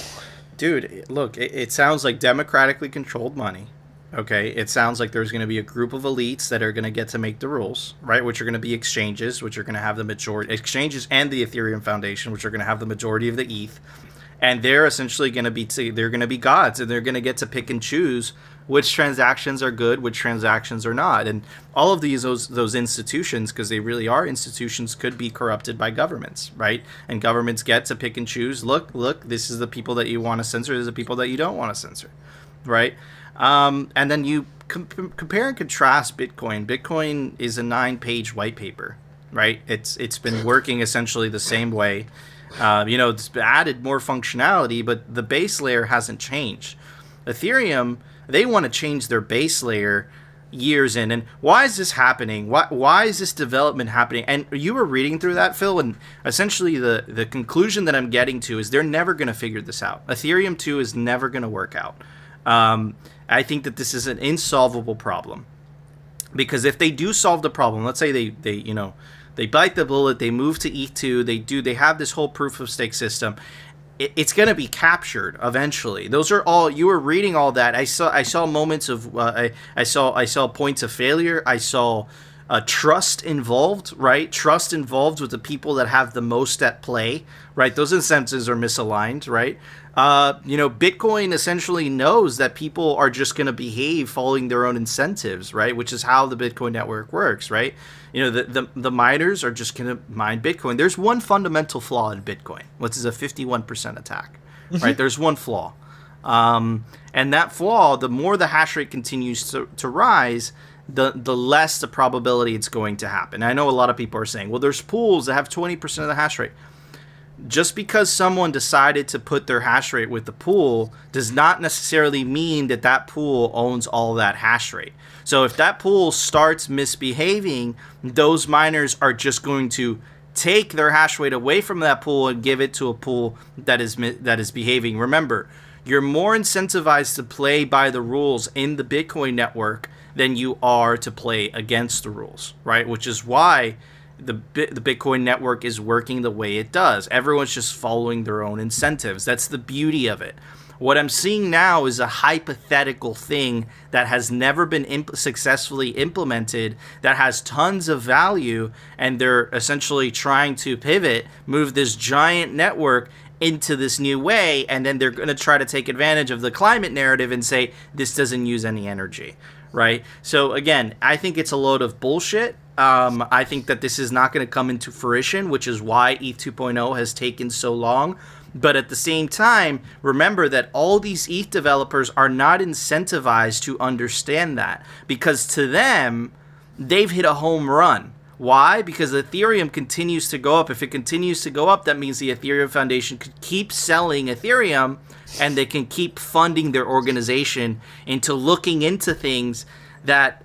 Dude, look, it sounds like democratically controlled money. Okay, it sounds like there's going to be a group of elites that are going to get to make the rules, right? Which are going to be exchanges, which are going to have the majority, exchanges and the Ethereum Foundation, which are going to have the majority of the ETH. And they're essentially going to be, they're going to be gods, and they're going to get to pick and choose which transactions are good, which transactions are not. And all of those institutions, because they really are institutions, could be corrupted by governments, right? And governments get to pick and choose, look, this is the people that you want to censor, this is the people that you don't want to censor, right? And then you compare and contrast Bitcoin. Bitcoin is a 9-page white paper, right? It's been working essentially the same way. You know, it's added more functionality, but the base layer hasn't changed. Ethereum, they want to change their base layer years in. And why is this happening? Why is this development happening? And you were reading through that, Phil, and essentially the conclusion that I'm getting to is they're never going to figure this out. Ethereum 2 is never going to work out. I think that this is an insolvable problem. Because if they do solve the problem, let's say they bite the bullet, they move to ETH2, they have this whole proof of stake system. It's going to be captured eventually. Those are all, you were reading all that. I saw moments of, I saw points of failure. I saw trust involved, right? Trust involved with the people that have the most at play, right? Those incentives are misaligned, right? You know, Bitcoin essentially knows that people are just going to behave following their own incentives, right? Which is how the Bitcoin network works, right? You know, the miners are just going to mine Bitcoin. There's one fundamental flaw in Bitcoin, which is a 51% attack, right? There's one flaw. And that flaw, the more the hash rate continues to rise, the less the probability it's going to happen. I know a lot of people are saying, well, there's pools that have 20% of the hash rate. Just because someone decided to put their hash rate with the pool does not necessarily mean that that pool owns all that hash rate. So if that pool starts misbehaving, those miners are just going to take their hash rate away from that pool and give it to a pool that is behaving. Remember, you're more incentivized to play by the rules in the Bitcoin network than you are to play against the rules, right? Which is why the Bitcoin network is working the way it does. Everyone's just following their own incentives. That's the beauty of it. What I'm seeing now is a hypothetical thing that has never been successfully implemented, that has tons of value, and they're essentially trying to pivot, move this giant network into this new way, and then they're going to try to take advantage of the climate narrative and say this doesn't use any energy, right? So again, I think it's a load of bullshit. I think that this is not going to come into fruition, which is why ETH 2.0 has taken so long. But at the same time, remember that all these ETH developers are not incentivized to understand that, because to them, they've hit a home run. Why? Because Ethereum continues to go up. If it continues to go up, that means the Ethereum Foundation could keep selling Ethereum, and they can keep funding their organization into looking into things that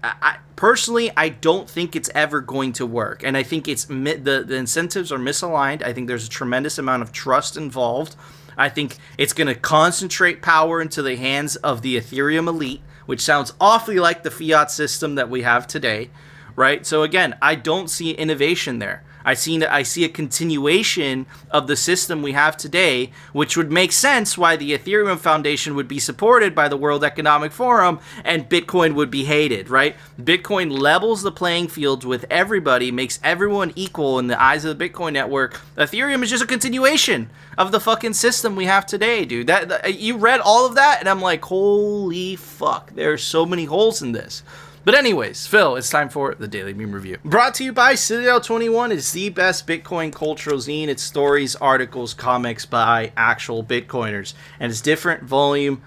personally, I don't think it's ever going to work. And I think it's the incentives are misaligned. I think there's a tremendous amount of trust involved. I think it's going to concentrate power into the hands of the Ethereum elite, which sounds awfully like the fiat system that we have today, right? So again, I don't see innovation there. I see a continuation of the system we have today, which would make sense why the Ethereum Foundation would be supported by the World Economic Forum and Bitcoin would be hated, right? Bitcoin levels the playing fields with everybody, makes everyone equal in the eyes of the Bitcoin network. Ethereum is just a continuation of the fucking system we have today, dude. That you read all of that, and I'm like, holy fuck, there are so many holes in this. But anyways, Phil, it's time for the Daily Meme Review. Brought to you by Citadel 21. It's the best Bitcoin cultural zine. It's stories, articles, comics by actual Bitcoiners. And it's different volume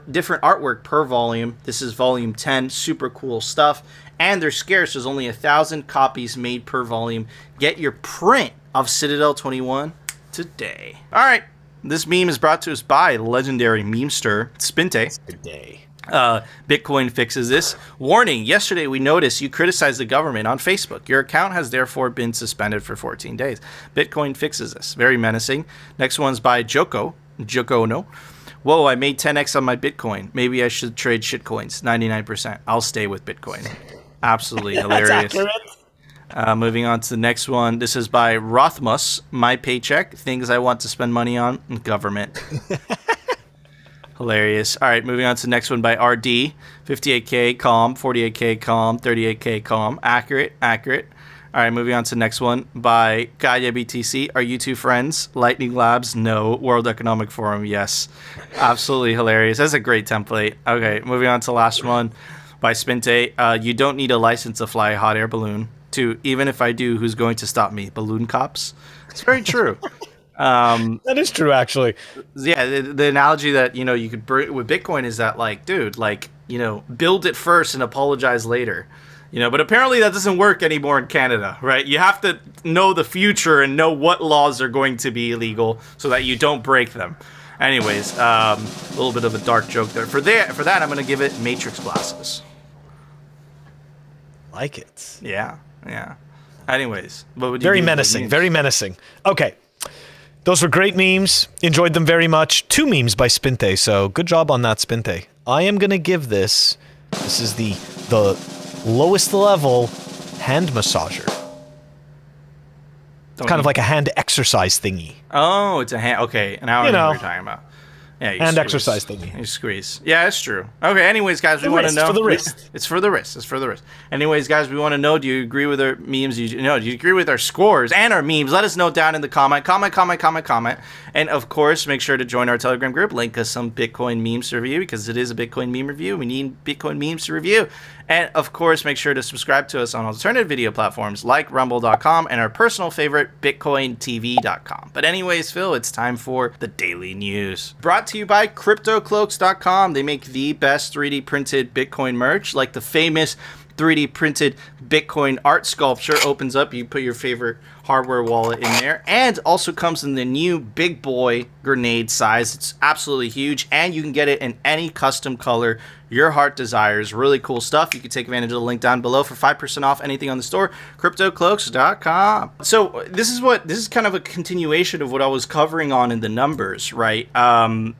different artwork per volume. This is volume 10. Super cool stuff. And they're scarce. There's only 1,000 copies made per volume. Get your print of Citadel 21 today. All right. This meme is brought to us by the legendary memester, Spinte. Today. Bitcoin fixes this. Warning, yesterday we noticed you criticized the government on Facebook. Your account has therefore been suspended for 14 days. Bitcoin fixes this. Very menacing. Next one's by Joko no. Whoa, I made 10x on my Bitcoin. Maybe I should trade shitcoins. 99%. I'll stay with Bitcoin. Absolutely hilarious. That's accurate. Moving on to the next one. This is by Rothmus. My paycheck. Things I want to spend money on. Government. Hilarious. All right, moving on to the next one by RD. 58K, calm. 48K, calm. 38K, calm. Accurate. All right, moving on to the next one by Gaia BTC. Are you two friends? Lightning Labs? No. World Economic Forum? Yes. Absolutely hilarious. That's a great template. Okay, moving on to the last one by Spinte. You don't need a license to fly a hot air balloon. 2. Even if I do, who's going to stop me? Balloon cops? It's very true. That is true, actually. Yeah, the analogy that, you know, you could bring with Bitcoin is that, like, dude, like, you know, build it first and apologize later. You know, but apparently that doesn't work anymore in Canada, right? You have to know the future and know what laws are going to be illegal so that you don't break them. Anyways, a little bit of a dark joke there. For that, I'm going to give it Matrix glasses. Like it. Yeah. Anyways, what would you Very do with menacing. the Very menacing. Okay. Those were great memes. Enjoyed them very much. 2 memes by Spinte, so good job on that, Spinte. I am going to give this is the lowest level hand massager. Kind of like a hand exercise thingy. Oh, it's a hand. Okay, now I know what you're talking about. Yeah, you hand squeeze. exercise thingy. You squeeze. Yeah, it's true. Okay, anyways, guys, we want to know. For the wrist. It's for the wrist. It's for the wrist. Anyways, guys, we want to know, do you agree with our memes? Do you agree with our scores and our memes? Let us know down in the comment. And, of course, make sure to join our Telegram group. Link us some Bitcoin memes to review because it is a Bitcoin meme review. We need Bitcoin memes to review. And, of course, make sure to subscribe to us on alternative video platforms like rumble.com and our personal favorite, bitcointv.com. But anyways, Phil, it's time for the daily news. Brought to you by cryptocloaks.com. They make the best 3D printed Bitcoin merch, like the famous 3D printed Bitcoin art sculpture. Opens up, you put your favorite hardware wallet in there, and also comes in the new big boy grenade size. It's absolutely huge, and you can get it in any custom color your heart desires. Really cool stuff. You can take advantage of the link down below for 5% off anything on the store, cryptocloaks.com. So this is kind of a continuation of what I was covering on in the numbers, right?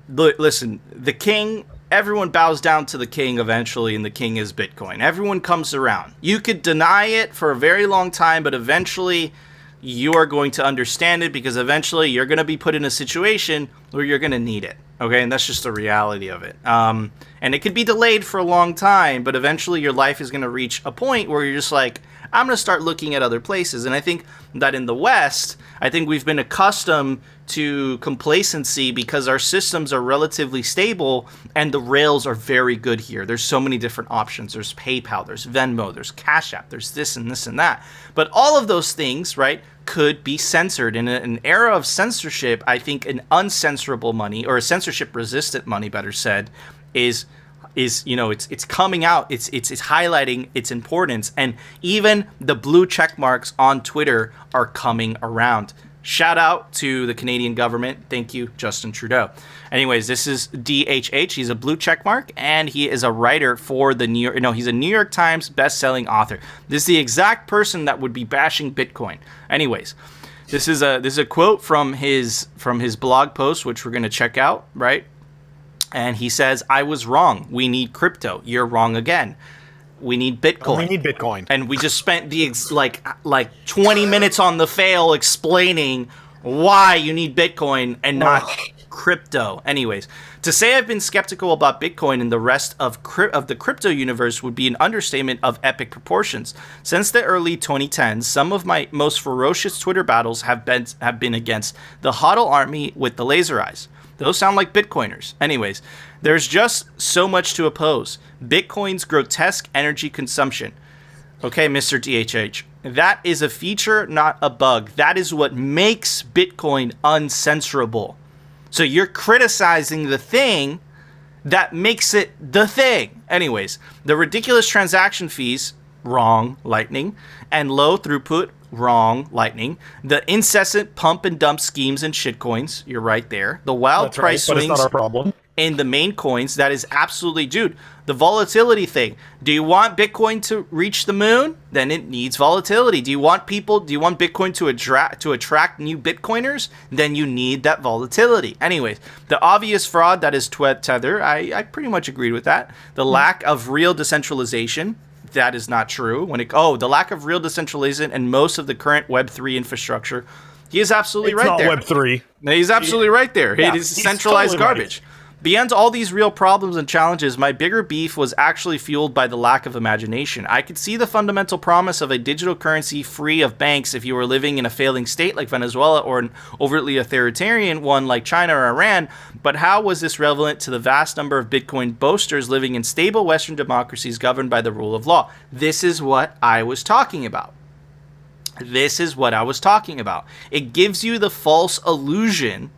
Listen, the king, everyone bows down to the king eventually, and the king is Bitcoin. Everyone comes around. You could deny it for a very long time, but eventually you are going to understand it, because eventually you're going to be put in a situation where you're going to need it. Okay, and that's just the reality of it. And it could be delayed for a long time, but eventually your life is going to reach a point where you're just like, I'm going to start looking at other places. And I think that in the West, I think we've been accustomed to complacency because our systems are relatively stable and the rails are very good here. There's so many different options. There's PayPal, there's Venmo, there's Cash App, there's this and this and that. But all of those things, right, could be censored. In an era of censorship, I think an uncensorable money, or a censorship-resistant money, better said, is you know, it's coming out, it's highlighting its importance, and even the blue check marks on Twitter are coming around. Shout out to the Canadian government. Thank you, Justin Trudeau. Anyways, this is DHH. He's a blue check mark, and he is a writer for the he's a New York Times best-selling author. This is the exact person that would be bashing Bitcoin. Anyways, this is a quote from his blog post, which we're going to check out, right? And he says, "I was wrong. We need crypto. You're wrong again." We need Bitcoin. We need Bitcoin. And we just spent the like 20 minutes on the fail explaining why you need Bitcoin and not crypto. Anyways, to say I've been skeptical about Bitcoin and the rest of the crypto universe would be an understatement of epic proportions. Since the early 2010s, some of my most ferocious Twitter battles have been against the HODL army with the laser eyes. Those sound like Bitcoiners. Anyways, there's just so much to oppose. Bitcoin's grotesque energy consumption. Okay, Mr. DHH. That is a feature, not a bug. That is what makes Bitcoin uncensorable. So you're criticizing the thing that makes it the thing. Anyways, the ridiculous transaction fees, wrong, Lightning, and low throughput, wrong, Lightning. The incessant pump and dump schemes and shitcoins, you're right there. The wild price swings. But it's not our problem. In the main coins, that is absolutely, dude, the volatility thing. Do you want Bitcoin to reach the moon? Then it needs volatility. Do you want Bitcoin to attract new Bitcoiners? Then you need that volatility. Anyways, the obvious fraud that is Tether, I pretty much agreed with that. The lack of real decentralization, that is not true. The lack of real decentralization and most of the current Web3 infrastructure, he is absolutely right there. It's not Web3. He's absolutely right there. Yeah, it is centralized totally garbage. Right. Beyond all these real problems and challenges, my bigger beef was actually fueled by the lack of imagination. I could see the fundamental promise of a digital currency free of banks if you were living in a failing state like Venezuela or an overtly authoritarian one like China or Iran, but how was this relevant to the vast number of Bitcoin boasters living in stable Western democracies governed by the rule of law? This is what I was talking about. This is what I was talking about. It gives you the false illusion,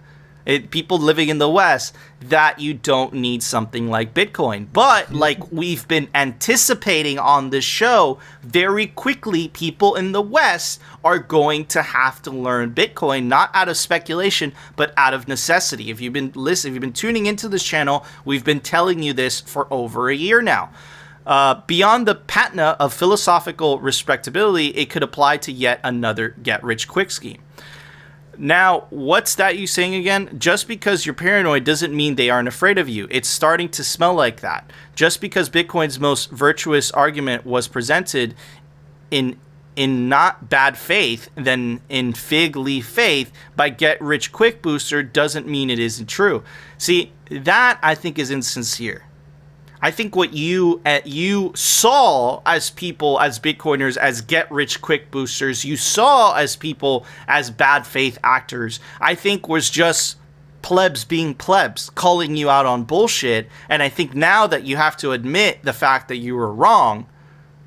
people living in the West, that you don't need something like Bitcoin. But like we've been anticipating on this show, very quickly people in the West are going to have to learn Bitcoin, not out of speculation, but out of necessity. If you've been tuning into this channel, we've been telling you this for over a year now. Beyond the patina of philosophical respectability, it could apply to yet another get-rich-quick scheme. Now, what's that you saying again? Just because you're paranoid doesn't mean they aren't afraid of you. It's starting to smell like that. Just because Bitcoin's most virtuous argument was presented in not bad faith, then in fig leaf faith by get-rich-quick booster doesn't mean it isn't true. See, that I think is insincere. I think what you saw as people, as Bitcoiners, as get-rich-quick boosters, you saw as people, as bad faith actors, I think was just plebs being plebs, calling you out on bullshit. And I think now that you have to admit the fact that you were wrong,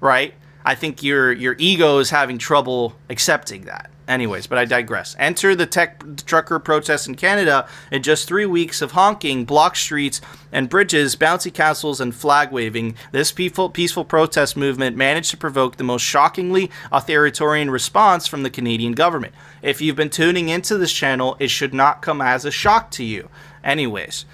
right? I think your ego is having trouble accepting that. Anyways, but I digress. Enter the tech trucker protests in Canada. In just 3 weeks of honking, block streets and bridges, bouncy castles, and flag waving, this peaceful protest movement managed to provoke the most shockingly authoritarian response from the Canadian government. If you've been tuning into this channel, it should not come as a shock to you. Anyways,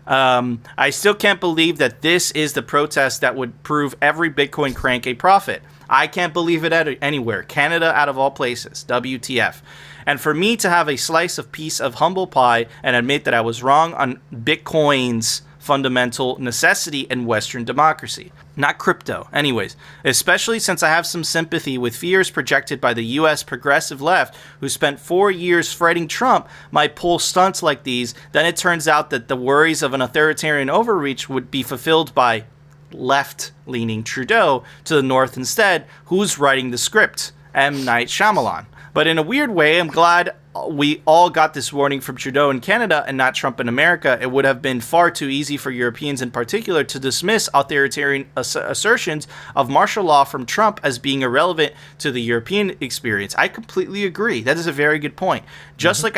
I still can't believe that this is the protest that would prove every Bitcoin crank a prophet. I can't believe it anywhere. Canada out of all places. WTF. And for me to have a slice of piece of humble pie and admit that I was wrong on Bitcoin's fundamental necessity in Western democracy. Not crypto. Anyways, especially since I have some sympathy with fears projected by the US progressive left who spent 4 years fighting Trump might pull stunts like these, then it turns out that the worries of an authoritarian overreach would be fulfilled by left-leaning Trudeau to the north instead. Who's writing the script? M. Night Shyamalan. But in a weird way, I'm glad we all got this warning from Trudeau in Canada and not Trump in America. It would have been far too easy for Europeans in particular to dismiss authoritarian assertions of martial law from Trump as being irrelevant to the European experience. I completely agree. That is a very good point. Just like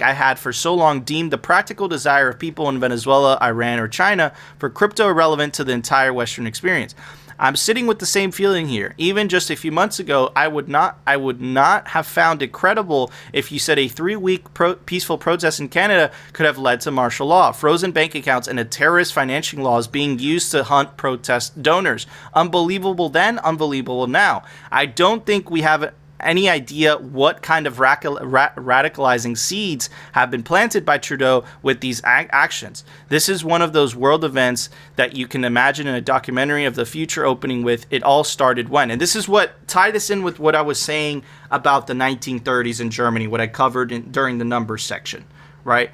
I had for so long deemed the practical desire of people in Venezuela, Iran, or China for crypto irrelevant to the entire Western experience. I'm sitting with the same feeling here. Even just a few months ago, I would not have found it credible if you said a 3-week peaceful protest in Canada could have led to martial law, frozen bank accounts, and a terrorist financing laws being used to hunt protest donors. Unbelievable then, unbelievable now. I don't think we have any idea what kind of radicalizing seeds have been planted by Trudeau with these actions. This is one of those world events that you can imagine in a documentary of the future opening with "It all started when." And this is what tied us in with what I was saying about the 1930s in Germany, what I covered during the numbers section, right?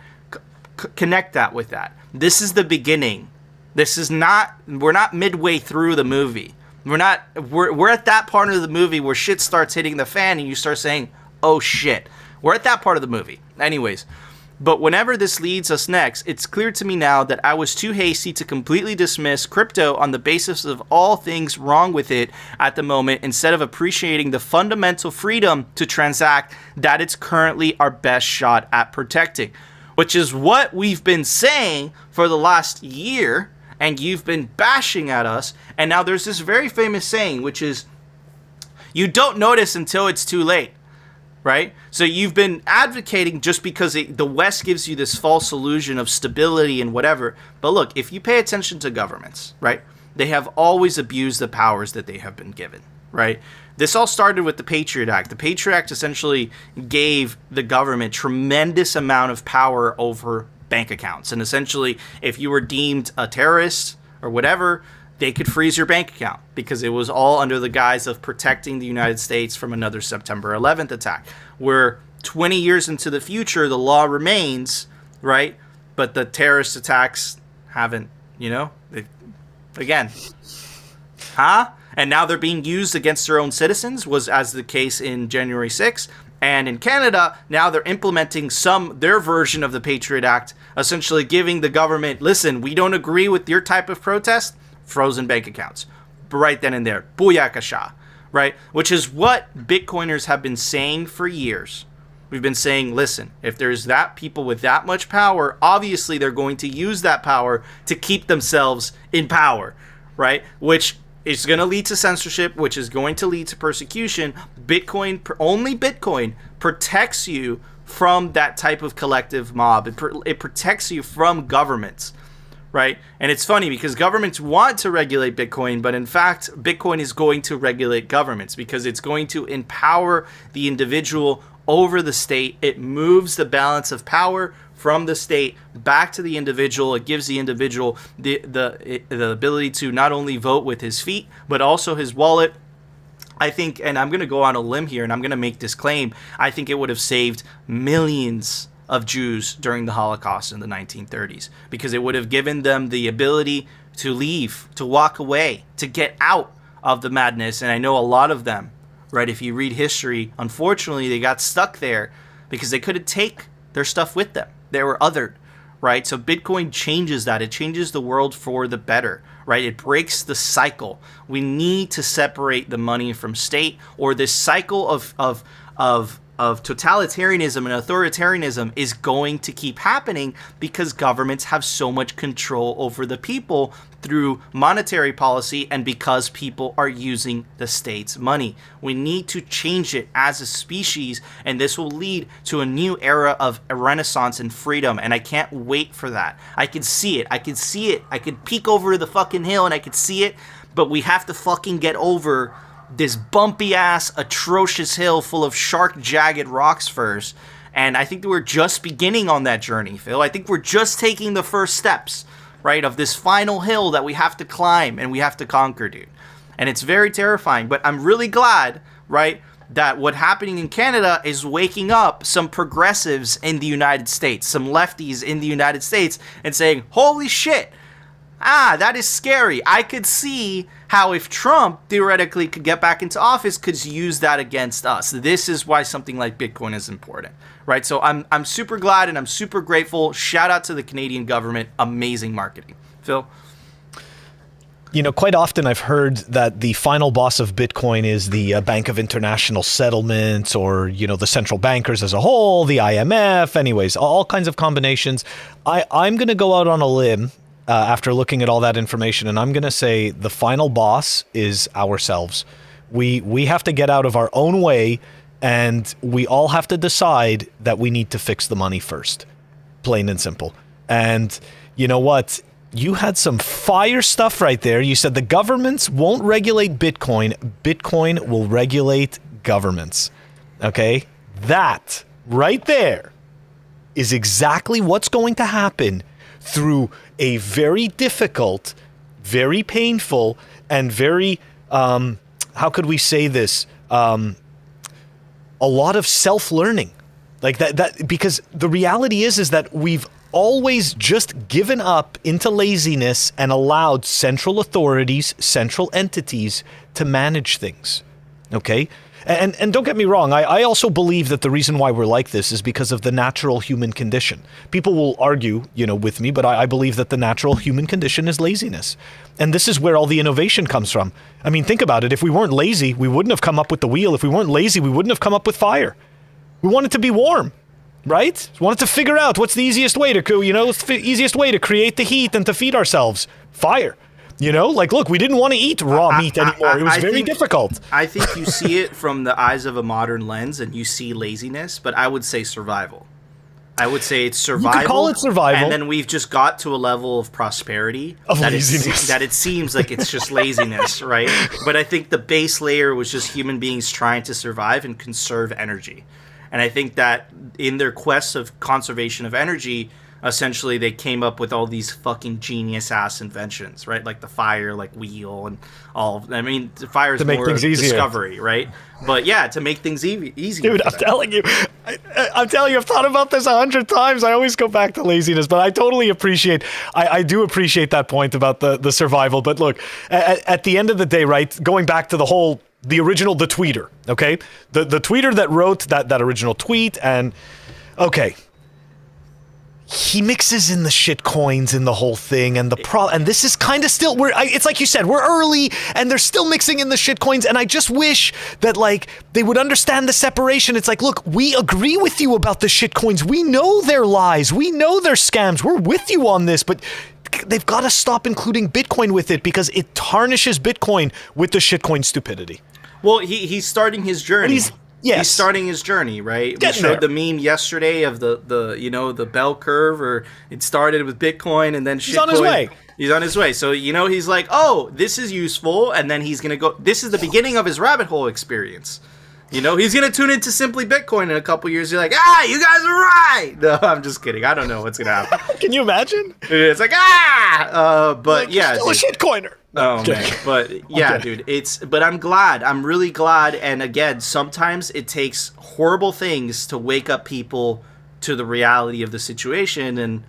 Connect that with that. This is the beginning. This is not, we're not midway through the movie. We're at that part of the movie where shit starts hitting the fan and you start saying, oh shit. We're at that part of the movie. Anyways, but whenever this leads us next, it's clear to me now that I was too hasty to completely dismiss crypto on the basis of all things wrong with it at the moment, instead of appreciating the fundamental freedom to transact that it's currently our best shot at protecting. Which is what we've been saying for the last year, and you've been bashing at us. And now there's this very famous saying, which is, you don't notice until it's too late, right? So you've been advocating just because the West gives you this false illusion of stability and whatever. But look, if you pay attention to governments, right, they have always abused the powers that they have been given, right? This all started with the Patriot Act. The Patriot Act essentially gave the government tremendous amount of power over bank accounts. And essentially, if you were deemed a terrorist or whatever, they could freeze your bank account because it was all under the guise of protecting the United States from another September 11th attack. Where 20 years into the future, the law remains, right? But the terrorist attacks haven't, you know, again, huh? And now they're being used against their own citizens, was as the case in January 6th. And in Canada, now they're implementing their version of the Patriot Act, essentially giving the government, listen, we don't agree with your type of protest, frozen bank accounts. Right then and there. Booyakasha. Right? Which is what Bitcoiners have been saying for years. We've been saying, listen, if there's that people with that much power, obviously they're going to use that power to keep themselves in power. Right? Which is going to lead to censorship, which is going to lead to persecution. Only Bitcoin protects you from that type of collective mob. It protects you from governments, right? And it's funny because governments want to regulate Bitcoin, but in fact, Bitcoin is going to regulate governments because it's going to empower the individual over the state. It moves the balance of power from the state back to the individual. It gives the individual the ability to not only vote with his feet, but also his wallet. I think, and I'm going to go on a limb here, and I'm going to make this claim, I think it would have saved millions of Jews during the Holocaust in the 1930s, because it would have given them the ability to leave, to walk away, to get out of the madness. And I know a lot of them, right, if you read history, unfortunately, they got stuck there because they couldn't take their stuff with them. They were othered, right? So Bitcoin changes that. It changes the world for the better, right? It breaks the cycle. We need to separate the money from state, or this cycle of totalitarianism and authoritarianism is going to keep happening because governments have so much control over the people through monetary policy and because people are using the state's money. We need to change it as a species, and this will lead to a new era of a renaissance and freedom, and I can't wait for that. I can see it. I can see it. I can peek over the fucking hill and I can see it, but we have to fucking get over this bumpy ass, atrocious hill full of sharp, jagged rocks first. And I think that we're just beginning on that journey, Phil. I think we're just taking the first steps, right, of this final hill that we have to climb and we have to conquer, dude. And it's very terrifying, but I'm really glad, right, that what's happening in Canada is waking up some progressives in the United States, some lefties in the United States, and saying, holy shit, that is scary. I could see how if Trump theoretically could get back into office, could use that against us. This is why something like Bitcoin is important, right? So I'm super glad and I'm super grateful. Shout out to the Canadian government. Amazing marketing. Phil? You know, quite often I've heard that the final boss of Bitcoin is the Bank of International Settlements, or, you know, the central bankers as a whole, the IMF, anyways, all kinds of combinations. I'm going to go out on a limb after looking at all that information, and I'm going to say the final boss is ourselves. We have to get out of our own way, and we all have to decide that we need to fix the money first. Plain and simple. And you know what? You had some fire stuff right there. You said the governments won't regulate Bitcoin. Bitcoin will regulate governments. Okay? That right there is exactly what's going to happen through a very difficult, very painful, and very, how could we say this? A lot of self-learning. Like that, because the reality is that we've always just given up into laziness and allowed central authorities, central entities to manage things. Okay? And don't get me wrong, I also believe that the reason why we're like this is because of the natural human condition. People will argue, you know, with me, but I believe that the natural human condition is laziness. And this is where all the innovation comes from. I mean, think about it. If we weren't lazy, we wouldn't have come up with the wheel. If we weren't lazy, we wouldn't have come up with fire. We want it to be warm, right? We wanted to figure out what's the easiest way to, you know, easiest way to create the heat and to feed ourselves. Fire. You know, like, look, we didn't want to eat raw meat anymore. It was very difficult. I think you see it from the eyes of a modern lens, and you see laziness, but I would say survival. I would say it's survival. You could call it survival. And then we've just got to a level of prosperity that it seems like it's just laziness, right? But I think the base layer was just human beings trying to survive and conserve energy. And I think that in their quest of conservation of energy, essentially they came up with all these fucking genius-ass inventions, right? Like the fire, like wheel, and all. I mean, the fire is more discovery, right? But yeah, to make things easier. Dude, I'm telling you, I've thought about this 100 times. I always go back to laziness, but I totally appreciate, I do appreciate that point about the survival. But look, at the end of the day, right, going back to the tweeter, okay? The tweeter that wrote that original tweet, and okay, he mixes in the shit coins in the whole thing, and and this is kind of still, it's like you said, we're early, and they're still mixing in the shit coins, and I just wish that, like, they would understand the separation. It's like, look, we agree with you about the shit coins. We know they're lies. We know they're scams. We're with you on this, but they've got to stop including Bitcoin with it, because it tarnishes Bitcoin with the shitcoin stupidity. Well, he's starting his journey. He's starting his journey, right? We showed the meme yesterday of the you know, the bell curve, or it started with Bitcoin and then shitcoin. He's on his way. He's on his way. So, you know, he's like, oh, this is useful, and then he's gonna go. This is the beginning of his rabbit hole experience. You know, he's gonna tune into Simply Bitcoin in a couple years. You're like, you guys are right. No, I'm just kidding. I don't know what's gonna happen. Can you imagine? It's like, but like, yeah, still a shitcoiner. Oh man, but yeah, okay. Dude, but I'm glad. I'm really glad. And again, sometimes it takes horrible things to wake up people to the reality of the situation. And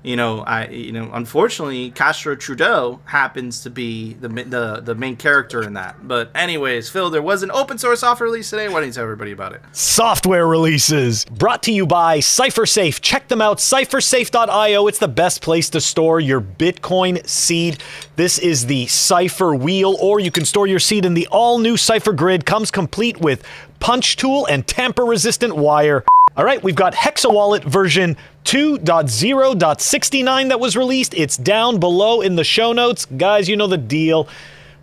unfortunately, Castro Trudeau happens to be the main character in that. But anyways, Phil, there was an open source software release today. Why don't you tell everybody about it? Software releases brought to you by CipherSafe. Check them out, cyphersafe.io. It's the best place to store your Bitcoin seed. This is the Cypher Wheel, or you can store your seed in the all-new Cypher Grid. Comes complete with punch tool and tamper-resistant wire. All right, we've got HexaWallet version 2.0.69 that was released. It's down below in the show notes. Guys, you know the deal.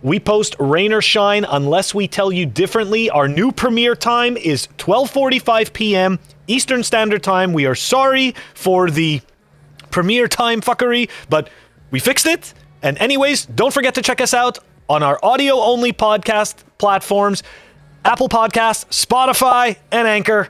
We post rain or shine unless we tell you differently. Our new premiere time is 12:45 p.m. Eastern Standard Time. We are sorry for the premiere time fuckery, but we fixed it. And anyways, don't forget to check us out on our audio-only podcast platforms, Apple Podcasts, Spotify, and Anchor.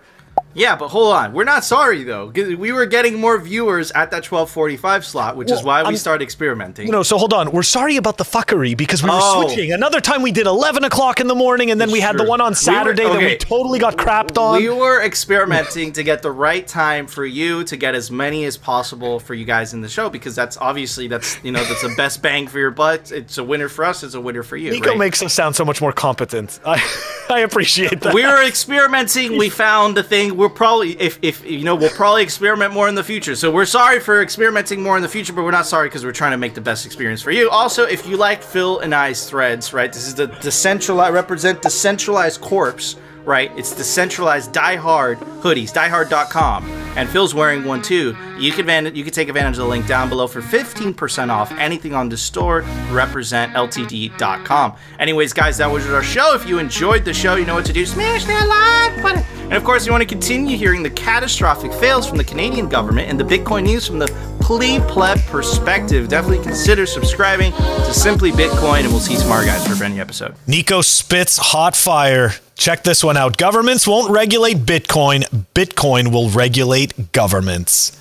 Yeah, but hold on. We're not sorry, though. We were getting more viewers at that 12:45 slot, which is why we started experimenting. So hold on. We're sorry about the fuckery, because we were switching. Another time we did 11 o'clock in the morning, and then we had the one on Saturday that we totally got crapped on. We were experimenting to get the right time for you, to get as many as possible for you guys in the show, because that's the best bang for your butt. It's a winner for us. It's a winner for you. Nico makes us sound so much more competent. I appreciate that. We were experimenting. We found the thing. We'll probably, we'll probably experiment more in the future. So we're sorry for experimenting more in the future, but we're not sorry because we're trying to make the best experience for you. Also, if you like Phil and I's threads, right? This is the decentralized corpse, right? It's decentralized diehard hoodies, diehard.com. And Phil's wearing one too. You can take advantage of the link down below for 15% off anything on the store, representltd.com. Anyways, guys, that was our show. If you enjoyed the show, you know what to do. Smash that like button. And of course, you want to continue hearing the catastrophic fails from the Canadian government and the Bitcoin news from the complete pleb perspective. Definitely consider subscribing to Simply Bitcoin, and we'll see you tomorrow, guys, for a brand new episode. Nico spits hot fire. Check this one out. Governments won't regulate Bitcoin. Bitcoin will regulate governments.